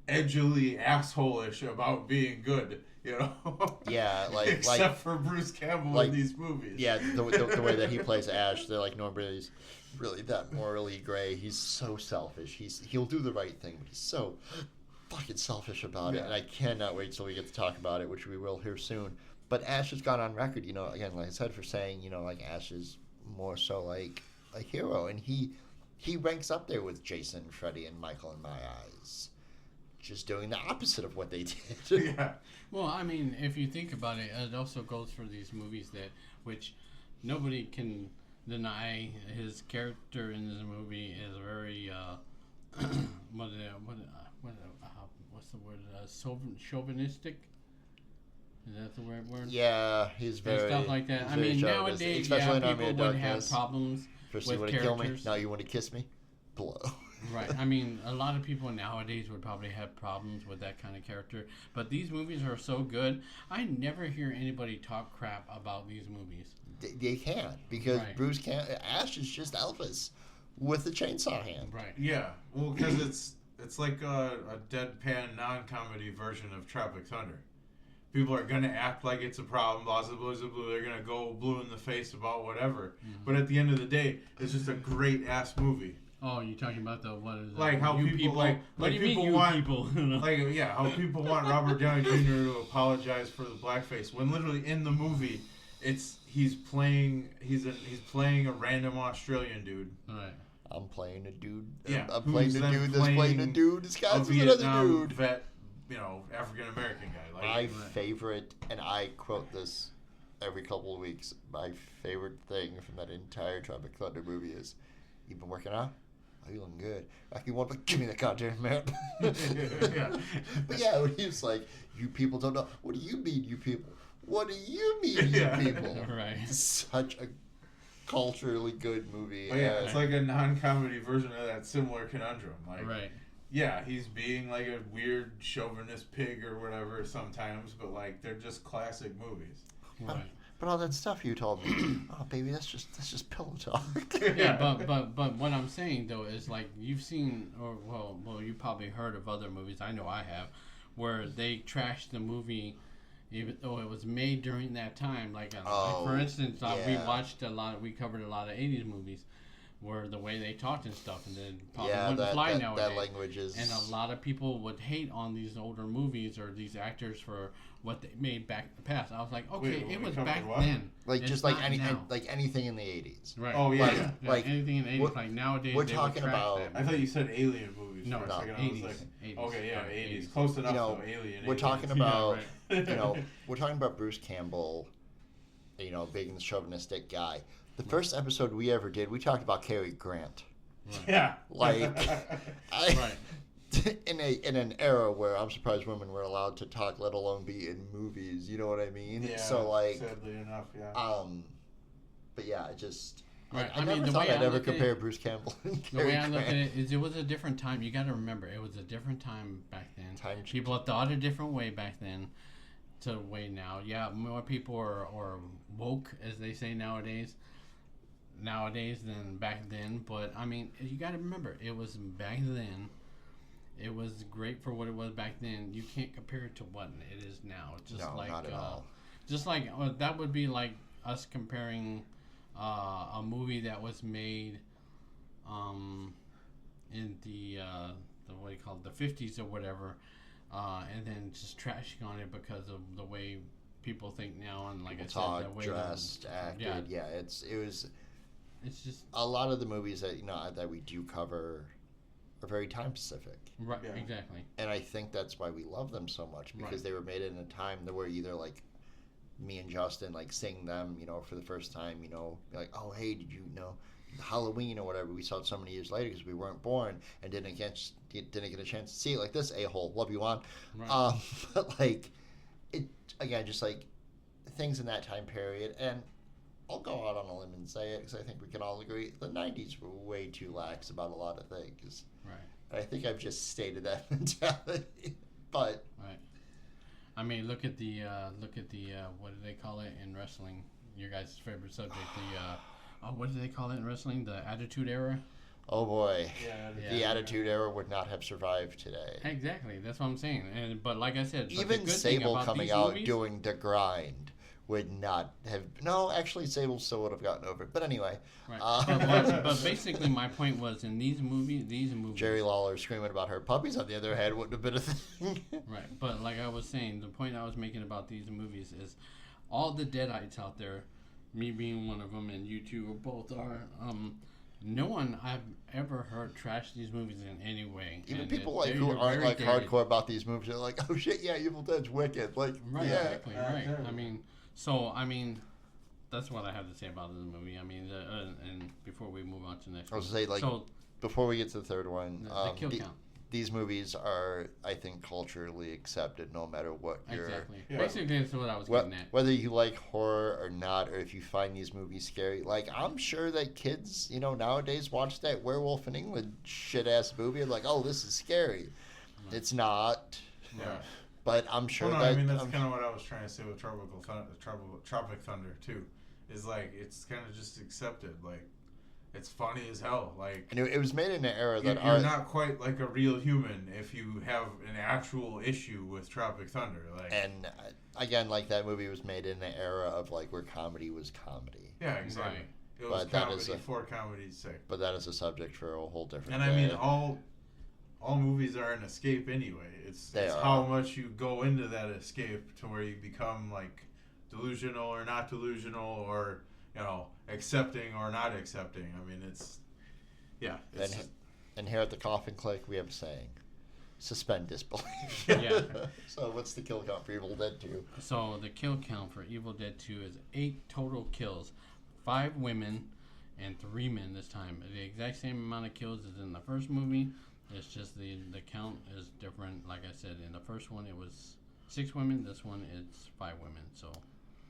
edgily asshole-ish about being good, Yeah, like... Except for Bruce Campbell in these movies. Yeah, the way that he plays Ash, they're like, nobody's really that morally gray. He's so selfish. He'll do the right thing, but he's so fucking selfish about it. And I cannot wait till we get to talk about it, which we will here soon. But Ash has gone on record, again, like I said, for saying, like, Ash is more so like a hero. And he ranks up there with Jason, Freddy, and Michael in my eyes. Just doing the opposite of what they did. Yeah. Well, I mean, if you think about it, it also goes for these movies which nobody can deny his character in this movie is very what's the word? Chauvinistic. Is that the right word? Yeah, he's very... And stuff like that. I mean, nowadays, people would have problems First with you want characters. to kill me, now you want to kiss me? Blow. Right. I mean, a lot of people nowadays would probably have problems with that kind of character. But these movies are so good, I never hear anybody talk crap about these movies. They can't, because Ash is just Elvis with a chainsaw hand. Right. Yeah. Well, because it's it's like a deadpan non-comedy version of Tropic Thunder. People are gonna act like it's a problem, blah blah blah blah blah. They're gonna go blue in the face about whatever. But at the end of the day, it's just a great ass movie. Oh, you're talking about the what is it? Like how people like what do you people mean, want people? like how people want Robert Downey Jr. to apologize for the blackface when literally in the movie, he's playing a random Australian dude. Right. I'm playing a dude. Yeah, I'm playing a dude that's playing a dude disguised as another dude. Vet, African American guy. Like, my favorite, and I quote this every couple of weeks, my favorite thing from that entire Tropic Thunder movie is, "You've been working out? Oh, you looking good. Like you want, but give me the goddamn map." Yeah. But yeah, when he was like, "You people don't know." What do you mean, you people? What do you mean, you people? Right. Such a culturally good movie. Oh, yeah, it's like a non-comedy version of that similar conundrum. Like, right. Yeah, he's being like a weird chauvinist pig or whatever sometimes, but like they're just classic movies. Right. But all that stuff you told me, oh baby, that's just pillow talk. Yeah, but what I'm saying though is like you've seen, or well, you probably heard of other movies. I know I have, where they trashed the movie, even though it was made during that time. Like for instance, we covered a lot of '80s movies, where the way they talked and stuff, and then probably wouldn't fly nowadays. That language is... And a lot of people would hate on these older movies or these actors for what they made back in the past. I was like, okay, it was back then. Like it's just like anything in the 80s. Right. Oh yeah. Like anything in the 80s. Like nowadays, we're talking about. I thought you said alien movies. No, for a second. 80s. I was like, 80s. okay, yeah, 80s. Close enough. Though. Alien. We're talking about. Yeah, We're talking about Bruce Campbell. Being the chauvinistic guy. The first episode we ever did, we talked about Cary Grant. Right. Yeah. Like, right. in an era where I'm surprised women were allowed to talk, let alone be in movies. You know what I mean? Yeah. So like, sadly enough, yeah. But yeah, it just. Right. I never thought I'd ever compare Bruce Campbell and Cary Grant. The way I look at it is it was a different time. You got to remember, it was a different time back then. People thought a different way back then to the way now. Yeah, more people are woke, as they say nowadays than back then. But, I mean, you got to remember, it was back then. It was great for what it was back then. You can't compare it to what it is now. Not at all. Just like, that would be like us comparing... a movie that was made in the what do you call it, the 50s or whatever, and then just trashing on it because of the way people think now, and like people I said, the way dressed, acted. Yeah, it's just a lot of the movies that that we do cover are very time specific. Right, yeah. Exactly. And I think that's why we love them so much, because they were made in a time that were either like me and Justin like seeing them, for the first time, like, oh hey, did you know Halloween or whatever? We saw it so many years later because we weren't born and didn't get a chance to see it. Like this a-hole, love you, Juan. Right. But like it again, just like things in that time period, and I'll go out on a limb and say it because I think we can all agree the 90s were way too lax about a lot of things. Right. And I think I've just stated that mentality, but. Right. I mean, look at the what do they call it in wrestling? Your guys' favorite subject, what do they call it in wrestling? The Attitude Era? Oh boy. Yeah. The Attitude Era would not have survived today. Exactly. That's what I'm saying. But like I said, even Sable coming out doing the grind would not have. No, actually, Sable still would have gotten over it. But anyway. Right. But basically, my point was in these movies. Jerry Lawler screaming about her puppies, on the other hand, wouldn't have been a thing. Right. But like I was saying, the point I was making about these movies is all the Deadites out there, me being one of them, and you two both are. No one I've ever heard trash these movies in any way. Even people who aren't like hardcore about these movies are like, oh shit, yeah, Evil Dead's wicked. Like, right, yeah. Exactly, right. I mean, that's what I have to say about this movie. I mean, and before we move on to the next one. I was going to say, before we get to the third one, the kill count. These movies are, I think, culturally accepted no matter what you're... Exactly. Yeah. Basically, that's what I was getting at. Whether you like horror or not, or if you find these movies scary, like, I'm sure that kids, nowadays watch that Werewolf in England shit-ass movie and like, oh, this is scary. Right. It's not. Yeah. But I'm sure that's kind of what I was trying to say with Tropic Thunder, too. Is, like, it's kind of just accepted. Like, It's funny as hell. Like, and it was made in an era that you're not quite like a real human if you have an actual issue with Tropic Thunder. Like, and again, like that movie was made in an era of like where comedy was comedy. Yeah, exactly. Right. It was But that comedy is for comedy's sake. But that is a subject for a whole different. And I mean, all movies are an escape anyway. It's how much you go into that escape to where you become like delusional or not delusional, or accepting or not accepting. I mean, it's and here at the Koffin Click, we have a saying: suspend disbelief. Yeah. So what's the kill count for Evil Dead 2? So the kill count for Evil Dead 2 is 8 total kills, 5 women and 3 men this time. The exact same amount of kills as in the first movie. It's just the count is different. Like I said, in the first one it was 6 women. This one it's 5 women.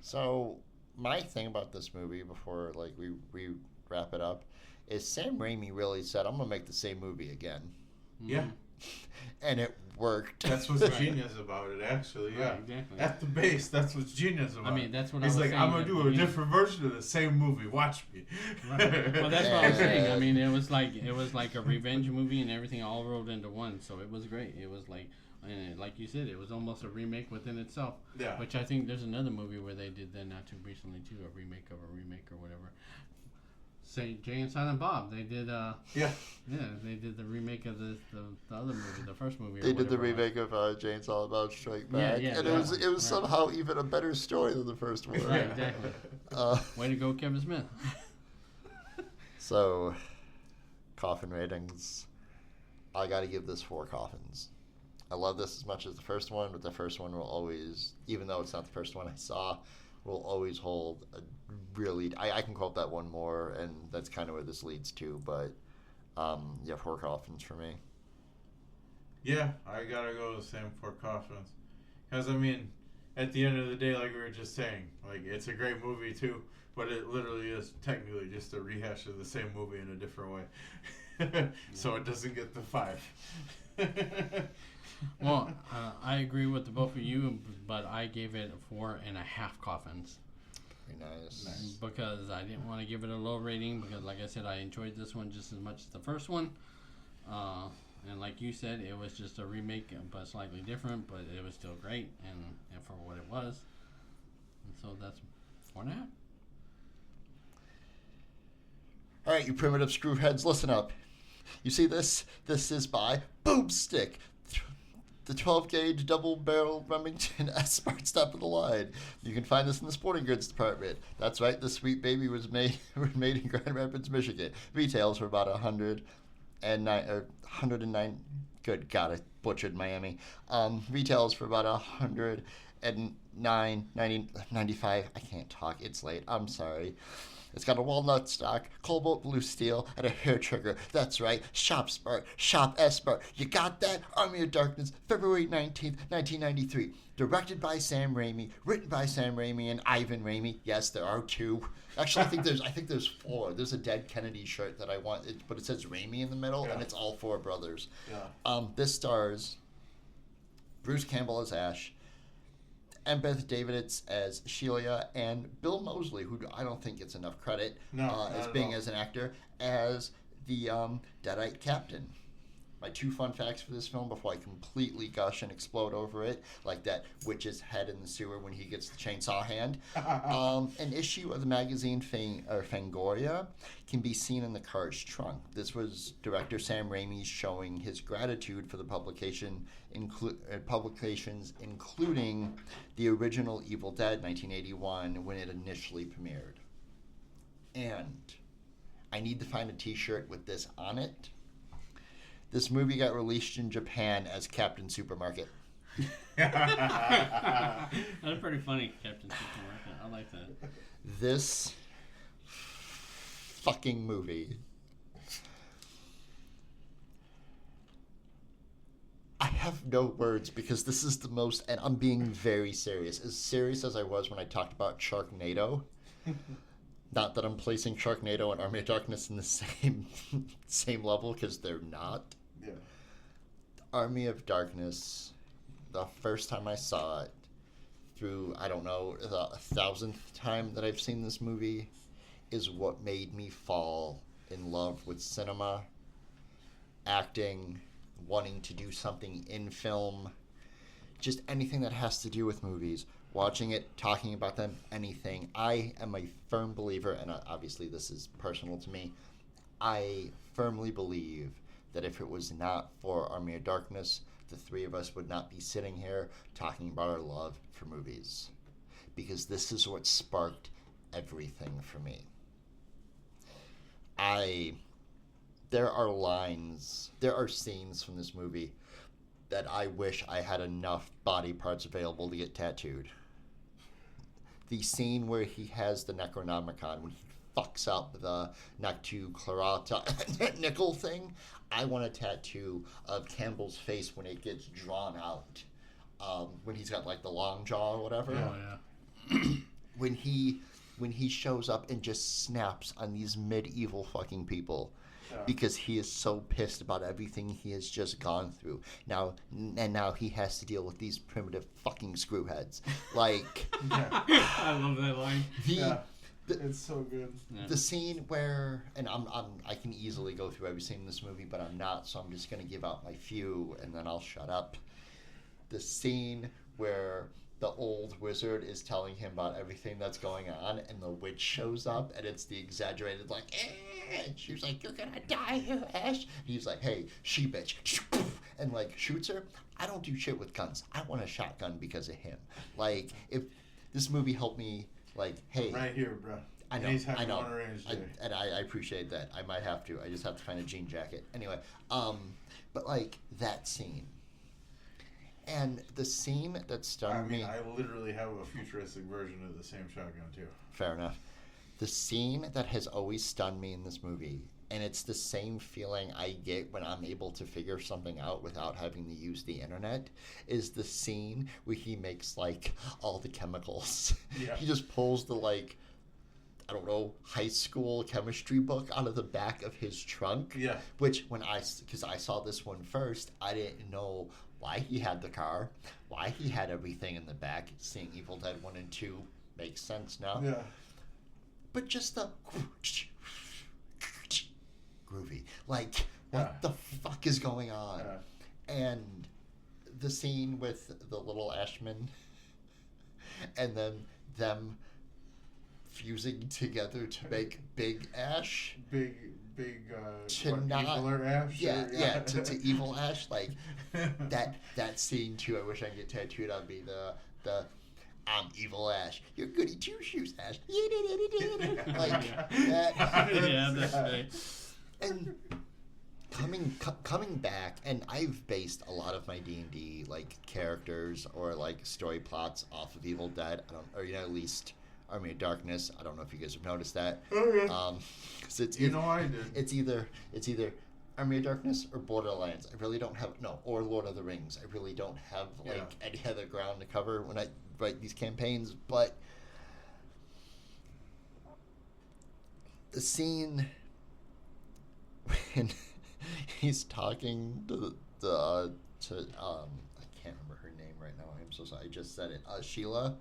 So my thing about this movie before like we wrap it up is Sam Raimi really said, I'm gonna make the same movie again. Yeah. And it worked. That's what's genius about it, actually. Yeah, right, exactly. At the base, that's what's genius about it. I mean, that's what He's I was like, saying. I'm gonna do a different version of the same movie. Watch me. Right. Well, that's what I was saying. I mean, it was like a revenge movie and everything all rolled into one. So it was great. It was like, and like you said, it was almost a remake within itself. Yeah. Which I think there's another movie where they did that not too recently too, a remake of a remake or whatever. Say Jay and Silent Bob. They did. They did the remake of the other movie, the first movie. They did the remake of Jay and Silent Bob Strike Back, and it was somehow even a better story than the first one. Right, exactly. Way to go, Kevin Smith. So, Koffin ratings. I got to give this 4 coffins. I love this as much as the first one, but the first one will always, even though it's not the first one I saw, will always hold a really. I can quote that one more, and that's kind of where this leads to. But 4 coffins for me. Yeah, I gotta go the same 4 coffins, because I mean, at the end of the day, like we were just saying, like it's a great movie too, but it literally is technically just a rehash of the same movie in a different way, so it doesn't get the 5. Well, I agree with the both of you, but I gave it 4.5 coffins. Very nice. Because I didn't want to give it a low rating, because like I said, I enjoyed this one just as much as the first one. And like you said, it was just a remake, but slightly different, but it was still great, and for what it was. And so that's 4.5. All right, you primitive screwheads, listen up. You see this? This is by Boomstick. The 12-gauge double-barrel Remington S-Smart top of the line. You can find this in the sporting goods department. That's right, this sweet baby was made in Grand Rapids, Michigan. Retails for about $109. Good God, I butchered Miami. Retails for about $109.95. I can't talk. It's late. I'm sorry. It's got a walnut stock, cobalt blue steel, and a hair trigger. That's right. Shop smart. Shop S-Smart. You got that? Army of Darkness, February 19th, 1993. Directed by Sam Raimi. Written by Sam Raimi and Ivan Raimi. Yes, there are 2. Actually, I think there's 4. There's a Dead Kennedy shirt that I want, but it says Raimi in the middle, and it's all 4 brothers. Yeah. This stars Bruce Campbell as Ash, and Beth Daviditz as Sheila, and Bill Moseley, who I don't think gets enough credit as being as an actor, as the Deadite captain. My 2 fun facts for this film before I completely gush and explode over it, like that witch's head in the sewer when he gets the chainsaw hand. An issue of the magazine Fangoria can be seen in the car's trunk. This was director Sam Raimi showing his gratitude for the publications, including the original Evil Dead 1981 when it initially premiered. And I need to find a t-shirt with this on it. This movie got released in Japan as Captain Supermarket. That's pretty funny, Captain Supermarket. I like that. This fucking movie. I have no words because this is the most, and I'm being very serious. As serious as I was when I talked about Sharknado. Not that I'm placing Sharknado and Army of Darkness in the same level, because they're not. Yeah. Army of Darkness, the first time I saw it, through, I don't know, the 1,000th time that I've seen this movie, is what made me fall in love with cinema, acting, wanting to do something in film, just anything that has to do with movies, watching it, talking about them, anything. I am a firm believer, and obviously this is personal to me, I firmly believe that if it was not for Army of Darkness, the three of us would not be sitting here talking about our love for movies. Because this is what sparked everything for me. There are scenes from this movie that I wish I had enough body parts available to get tattooed. The scene where he has the Necronomicon, when he fucks up the Noctu Clarata nickel thing, I want a tattoo of Campbell's face when it gets drawn out. When he's got like the long jaw or whatever. Oh, yeah. when he shows up and just snaps on these medieval fucking people. Yeah. Because he is so pissed about everything he has just gone through. Now he has to deal with these primitive fucking screwheads. Like, I love that line. It's so good. Yeah. The scene where, and I can easily go through every scene in this movie, but I'm not, so I'm just gonna give out my few, and then I'll shut up. The scene where the old wizard is telling him about everything that's going on, and the witch shows up, and it's the exaggerated, like, and she's like, "You're gonna die, you Ash." And he's like, "Hey, she bitch," and like shoots her. I don't do shit with guns. I want a shotgun because of him. Like, if this movie helped me, like, hey, right here, bro. I know, and I know, and I appreciate that. I might have to. I just have to find a jean jacket. Anyway, but like that scene. And the scene that stunned me... I literally have a futuristic version of the same shotgun, too. Fair enough. The scene that has always stunned me in this movie, and it's the same feeling I get when I'm able to figure something out without having to use the internet, is the scene where he makes, like, all the chemicals. Yeah. He just pulls the, like, I don't know, high school chemistry book out of the back of his trunk. Yeah. Which, because I saw this one first, I didn't know why he had the car, why he had everything in the back. Seeing Evil Dead 1 and 2 makes sense now. Yeah. But just the groovy. Like, what the fuck is going on? Yeah. And the scene with the little Ashmen and then them fusing together to make Big Ash. Big eviler Ash? Yeah, to Evil Ash. Like, that scene, too, I wish I could get tattooed on me. The I'm Evil Ash. You're goody two-shoes, Ash. Like, that. Yeah, that's right. And coming back, and I've based a lot of my D&D, like, characters or, like, story plots off of Evil Dead. At least... Army of Darkness. I don't know if you guys have noticed that. Oh, yeah. 'Cause I did. It's either Army of Darkness or Borderlands. I really don't have or Lord of the Rings. I really don't have any other ground to cover when I write these campaigns. But the scene when he's talking to I can't remember her name right now. I'm so sorry. I just said it. Sheila.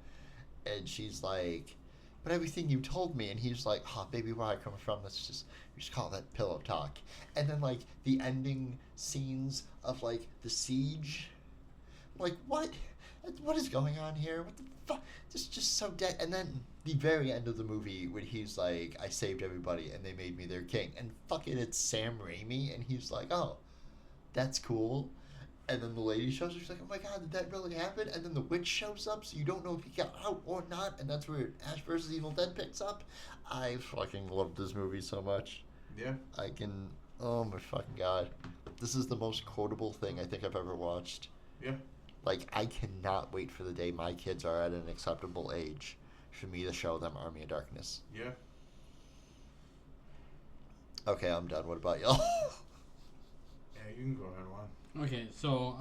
And she's like, "But everything you told me," and he's like, "Oh, baby, where I come from, you just call that pillow talk." And then, like, the ending scenes of, like, the siege, I'm like, what is going on here? What the fuck? Just so dead. And then the very end of the movie when he's like, "I saved everybody and they made me their king," and fucking it's Sam Raimi, and he's like, "Oh, that's cool." And then the lady shows up, she's like, "Oh my god, did that really happen?" And then the witch shows up, so you don't know if he got out or not, and that's where Ash vs. Evil Dead picks up. I fucking love this movie so much. Yeah. Oh my fucking god. This is the most quotable thing I think I've ever watched. Yeah. Like, I cannot wait for the day my kids are at an acceptable age for me to show them Army of Darkness. Yeah. Okay, I'm done. What about y'all? Yeah, you can go ahead, Juan. Okay, so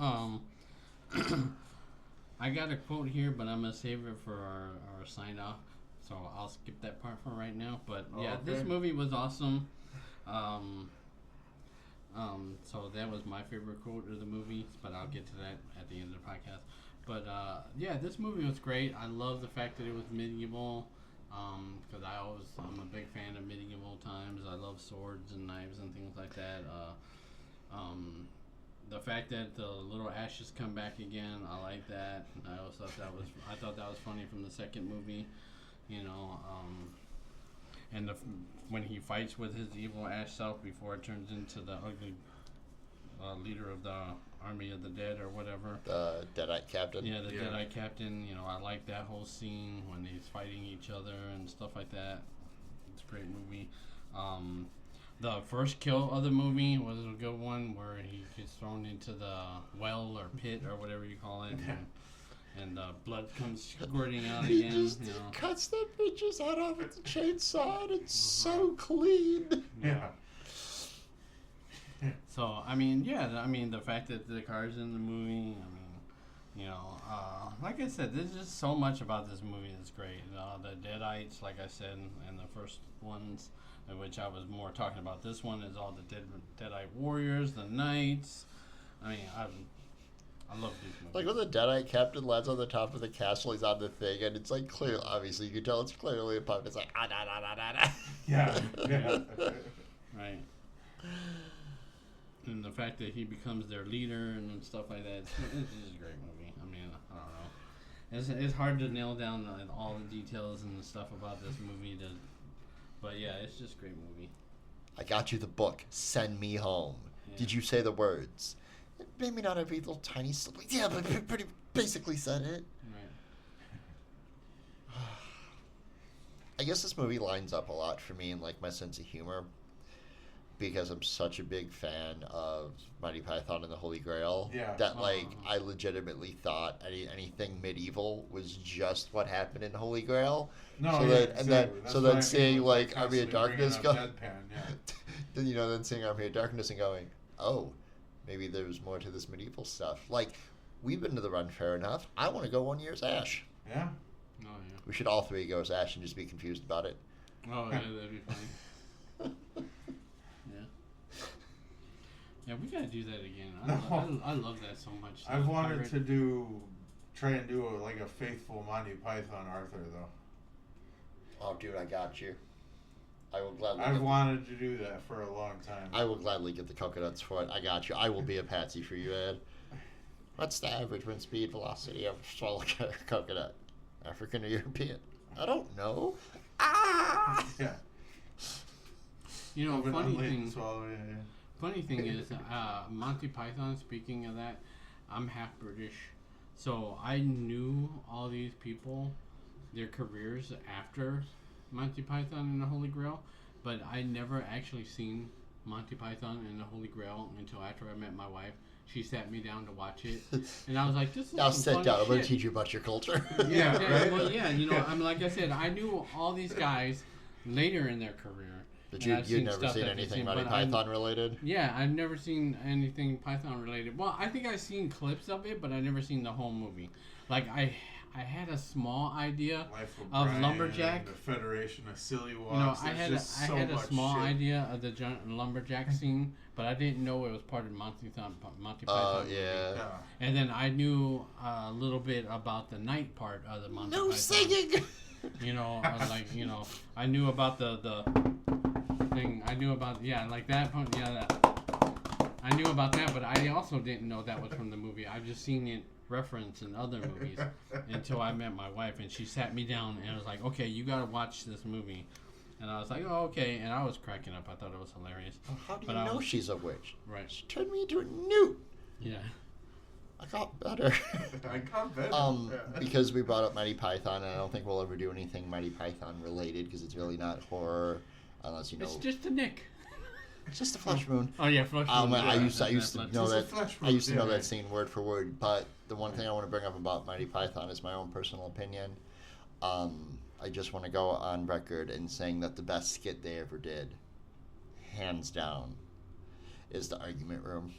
I got a quote here, but I'm gonna save it for our sign off. So I'll skip that part for right now. But yeah, this movie was awesome. So that was my favorite quote of the movie, but I'll get to that at the end of the podcast. But yeah, this movie was great. I love the fact that it was medieval. Because I'm a big fan of medieval times. I love swords and knives and things like that. The fact that the little ashes come back again, I like that. I always thought that was funny from the second movie, you know. And when he fights with his evil ash self before it turns into the ugly leader of the Army of the Dead or whatever. The Deadite Captain. Yeah, the Deadite Captain. You know, I like that whole scene when he's fighting each other and stuff like that. It's a great movie. The first kill of the movie was a good one where he gets thrown into the well or pit or whatever you call it. And blood comes squirting out He again. just cuts that bitch's head off with the chainsaw, and it's so clean. Yeah. So, I mean, the fact that the car's in the movie, like I said, there's just so much about this movie that's great. The Deadites, like I said, and the first ones, in which I was more talking about. This one is all the Deadite warriors, the knights. I mean, I love these movies. Like when the Deadite Captain lands on the top of the castle, he's on the thing, and it's like clear. Obviously, you can tell it's clearly a puppet. It's like da da da da da. Yeah. Right. And the fact that he becomes their leader and stuff like that, it's just a great movie. I mean, I don't know. It's hard to nail down all the details and the stuff about this movie, but yeah, it's just a great movie. I got you the book. Send me home. Yeah. Did you say the words? Maybe not every little tiny syllable. Yeah, but pretty basically said it. Right. I guess this movie lines up a lot for me in like my sense of humor, because I'm such a big fan of Monty Python and the Holy Grail that like I legitimately thought anything medieval was just what happened in Holy Grail. Then seeing like Army of Darkness go, then seeing Army of Darkness and going, oh, maybe there's more to this medieval stuff. Like, we've been to the run fair enough. I want to go one year as Ash. Yeah. Oh yeah. We should all three go as Ash and just be confused about it. Oh yeah, that'd be funny. Yeah, we gotta do that again. I love that so much. I've wanted to try and do a faithful Monty Python Arthur though. Oh, dude, I got you. I will gladly. I've wanted to do that for a long time. I will gladly get the coconuts for it. I got you. I will be a patsy for you, Ed. What's the average wind speed velocity of a swallow coconut? African or European? I don't know. Ah! Yeah. You know, funny thing Yeah. is, Monty Python, speaking of that, I'm half British. So I knew all these people, their careers after Monty Python and the Holy Grail, but I never actually seen Monty Python and the Holy Grail until after I met my wife. She sat me down to watch it, and I was like, "This is now some sit funny down. I'm shit." going to teach you about your culture. Yeah, right? Well, yeah, you know, I'm like I said, I knew all these guys later in their career. But you've never seen anything Monty Python related? Yeah, I've never seen anything Python related. Well, I think I've seen clips of it, but I've never seen the whole movie. Like, I had a small idea of Lumberjack. The Federation of Silly Walks. You know, I had a small idea of the Lumberjack scene, but I didn't know it was part of Monty Python movie. Yeah. And then I knew a little bit about the night part of the Monty Python. No singing! You know, I knew about the thing. I knew about, like that. I knew about that, but I also didn't know that was from the movie. I've just seen it referenced in other movies until I met my wife, and she sat me down and was like, okay, you gotta watch this movie. And I was like, oh, okay. And I was cracking up. I thought it was hilarious. Well, how do you know she's a witch? Right. She turned me into a newt. Yeah. I got better. Because we brought up Monty Python, and I don't think we'll ever do anything Monty Python related because it's really not horror, unless you know. It's just a Nick. It's just a flesh wound. Oh yeah, flesh wound. I used to know that. I used to know that scene scene word for word. But the one thing I want to bring up about Monty Python is my own personal opinion. I just want to go on record in saying that the best skit they ever did, hands down, is the argument room.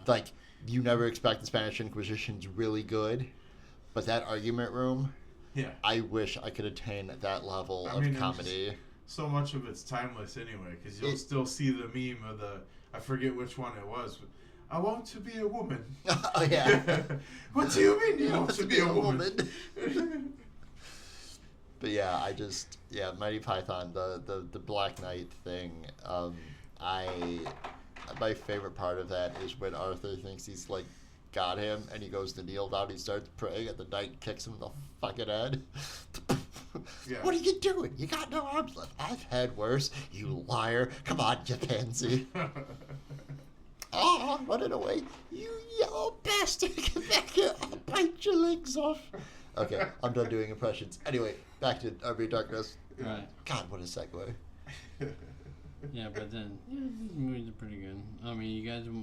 Like, you never expect the Spanish Inquisition's really good, but that argument room, I wish I could attain that level of comedy. So much of it's timeless anyway, because you'll still see the meme of I forget which one it was, but, I want to be a woman. Oh, yeah. What do you mean you want to be a woman? But yeah, Mighty Python, the Black Knight thing. My favorite part of that is when Arthur thinks he's like got him, and he goes to kneel down, he starts praying, and the knight kicks him in the fucking head. Yeah. What are you doing? You got no arms left. I've had worse, you liar. Come on, you pansy. Oh, I'm running away. You yellow bastard. Get back here. I'll bite your legs off. Okay, I'm done doing impressions. Anyway, back to Army of Darkness. Right. God, what a segue. Yeah, but then these movies are pretty good. I mean, you guys, you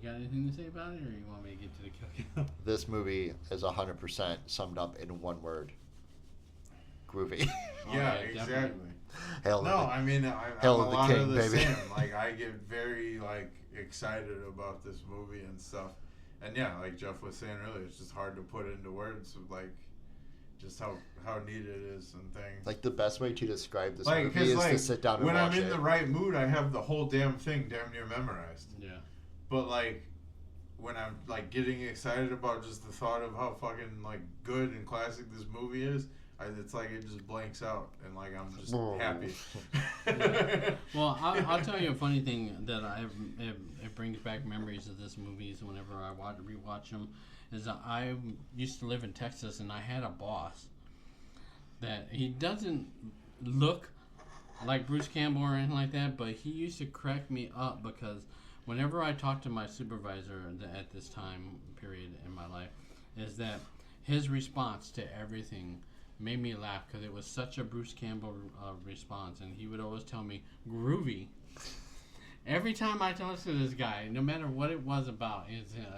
got anything to say about it, or you want me to get to the kill count? This movie is 100% summed up in one word: groovy. Yeah, exactly. Hail no, I mean, I'm a lot of the same. Like, I get very excited about this movie and stuff. And yeah, like Jeff was saying earlier, it's just hard to put into words of just how neat it is and things. Like, the best way to describe this movie is to sit down and watch it. When I'm in the right mood, I have the whole damn thing damn near memorized. Yeah. But when I'm getting excited about just the thought of how fucking good and classic this movie is, it's it just blanks out, and I'm just happy. Yeah. Well, I'll tell you a funny thing that it brings back memories of this movies whenever I rewatch them. Is that I used to live in Texas, and I had a boss that he doesn't look like Bruce Campbell or anything like that, but he used to crack me up because whenever I talked to my supervisor at this time period in my life, is that his response to everything made me laugh because it was such a Bruce Campbell response, and he would always tell me groovy. Every time I talked to this guy, no matter what it was about,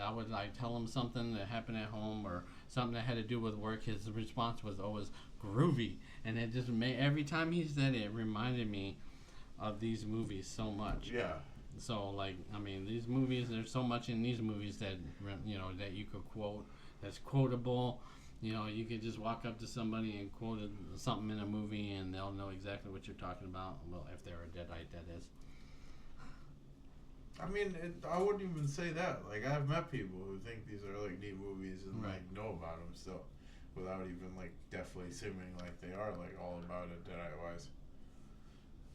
I would tell him something that happened at home or something that had to do with work. His response was always groovy, and it just made every time he said it reminded me of these movies so much. Yeah. So these movies, there's so much in these movies that that you could quote, that's quotable. You could just walk up to somebody and quote something in a movie, and they'll know exactly what you're talking about. Well, if they're a Deadite, that is. I mean, I wouldn't even say that. I've met people who think these are neat movies and know about them still, without even definitely seeming like they are all about it Deadite wise.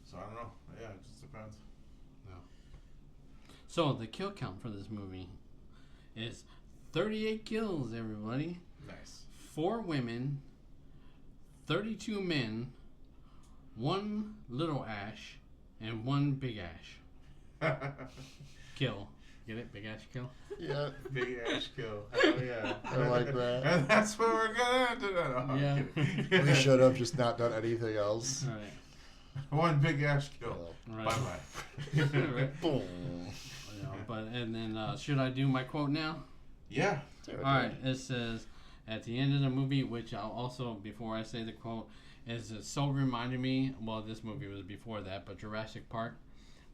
So I don't know. Yeah, it just depends. No. So the kill count for this movie is 38 kills. Everybody. Nice. 4 women, 32 men, 1 little Ash, and 1 big Ash. Kill. Get it? Big Ash kill? Yeah. Big Ash kill. Hell yeah. I like that. And that's what we're going to do. No, yeah. We should have just not done anything else. All right. 1 big Ash kill. Right. Bye-bye. Right. Boom. And then should I do my quote now? Yeah. All right. It says, at the end of the movie, which I'll also, before I say the quote, is it so reminded me, well, this movie was before that, but Jurassic Park,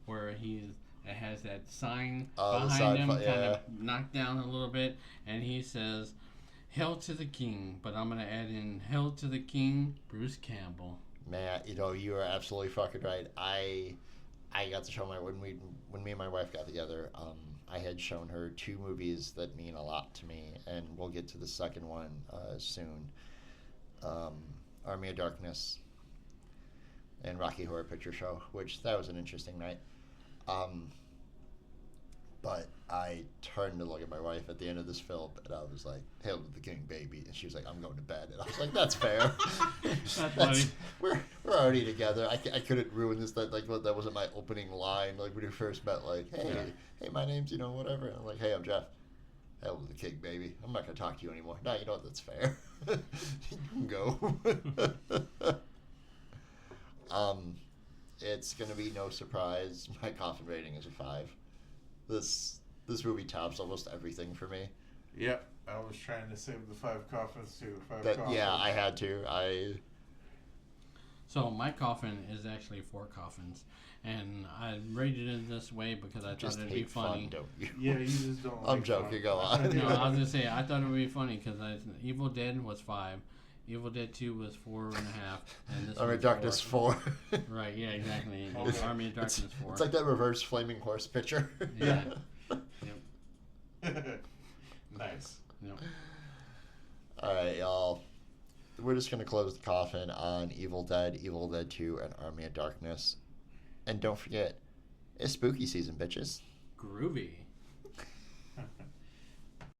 where it has that sign behind him, kind of knocked down a little bit, and he says, "Hail to the King," but I'm gonna add in, "Hail to the King, Bruce Campbell." Man, you are absolutely fucking right. I got to show when me and my wife got together, I had shown her 2 movies that mean a lot to me, and we'll get to the second one soon. Army of Darkness and Rocky Horror Picture Show, which that was an interesting night. But I turned to look at my wife at the end of this film, and I was like, "Hail to the King, baby!" And she was like, "I'm going to bed." And I was like, "That's fair." That's funny. We're already together. I couldn't ruin this. That wasn't my opening line. When we first met, hey, my name's whatever. And I'm like, "Hey, I'm Jeff." Hail to the King, baby. I'm not gonna talk to you anymore. No, you know what? That's fair. You can go. It's gonna be no surprise. My Koffin rating is a 5. This movie tops almost everything for me. Yep, I was trying to save the 5 coffins too. Yeah, I had to. So my coffin is actually 4 coffins, and I rated it this way because I thought it'd be funny. Fun, don't you? Yeah, you just don't. I'm joking. Go on. No, I was gonna say I thought it would be funny because Evil Dead was 5. Evil Dead 2 was 4.5, and this Army of Darkness 4. Right, yeah, exactly. Army of Darkness 4. It's like that reverse flaming horse picture. Yeah. Nice. Yep. All right, y'all. we're just gonna close the coffin on Evil Dead 2, and Army of Darkness. And don't forget, it's spooky season, bitches. Groovy.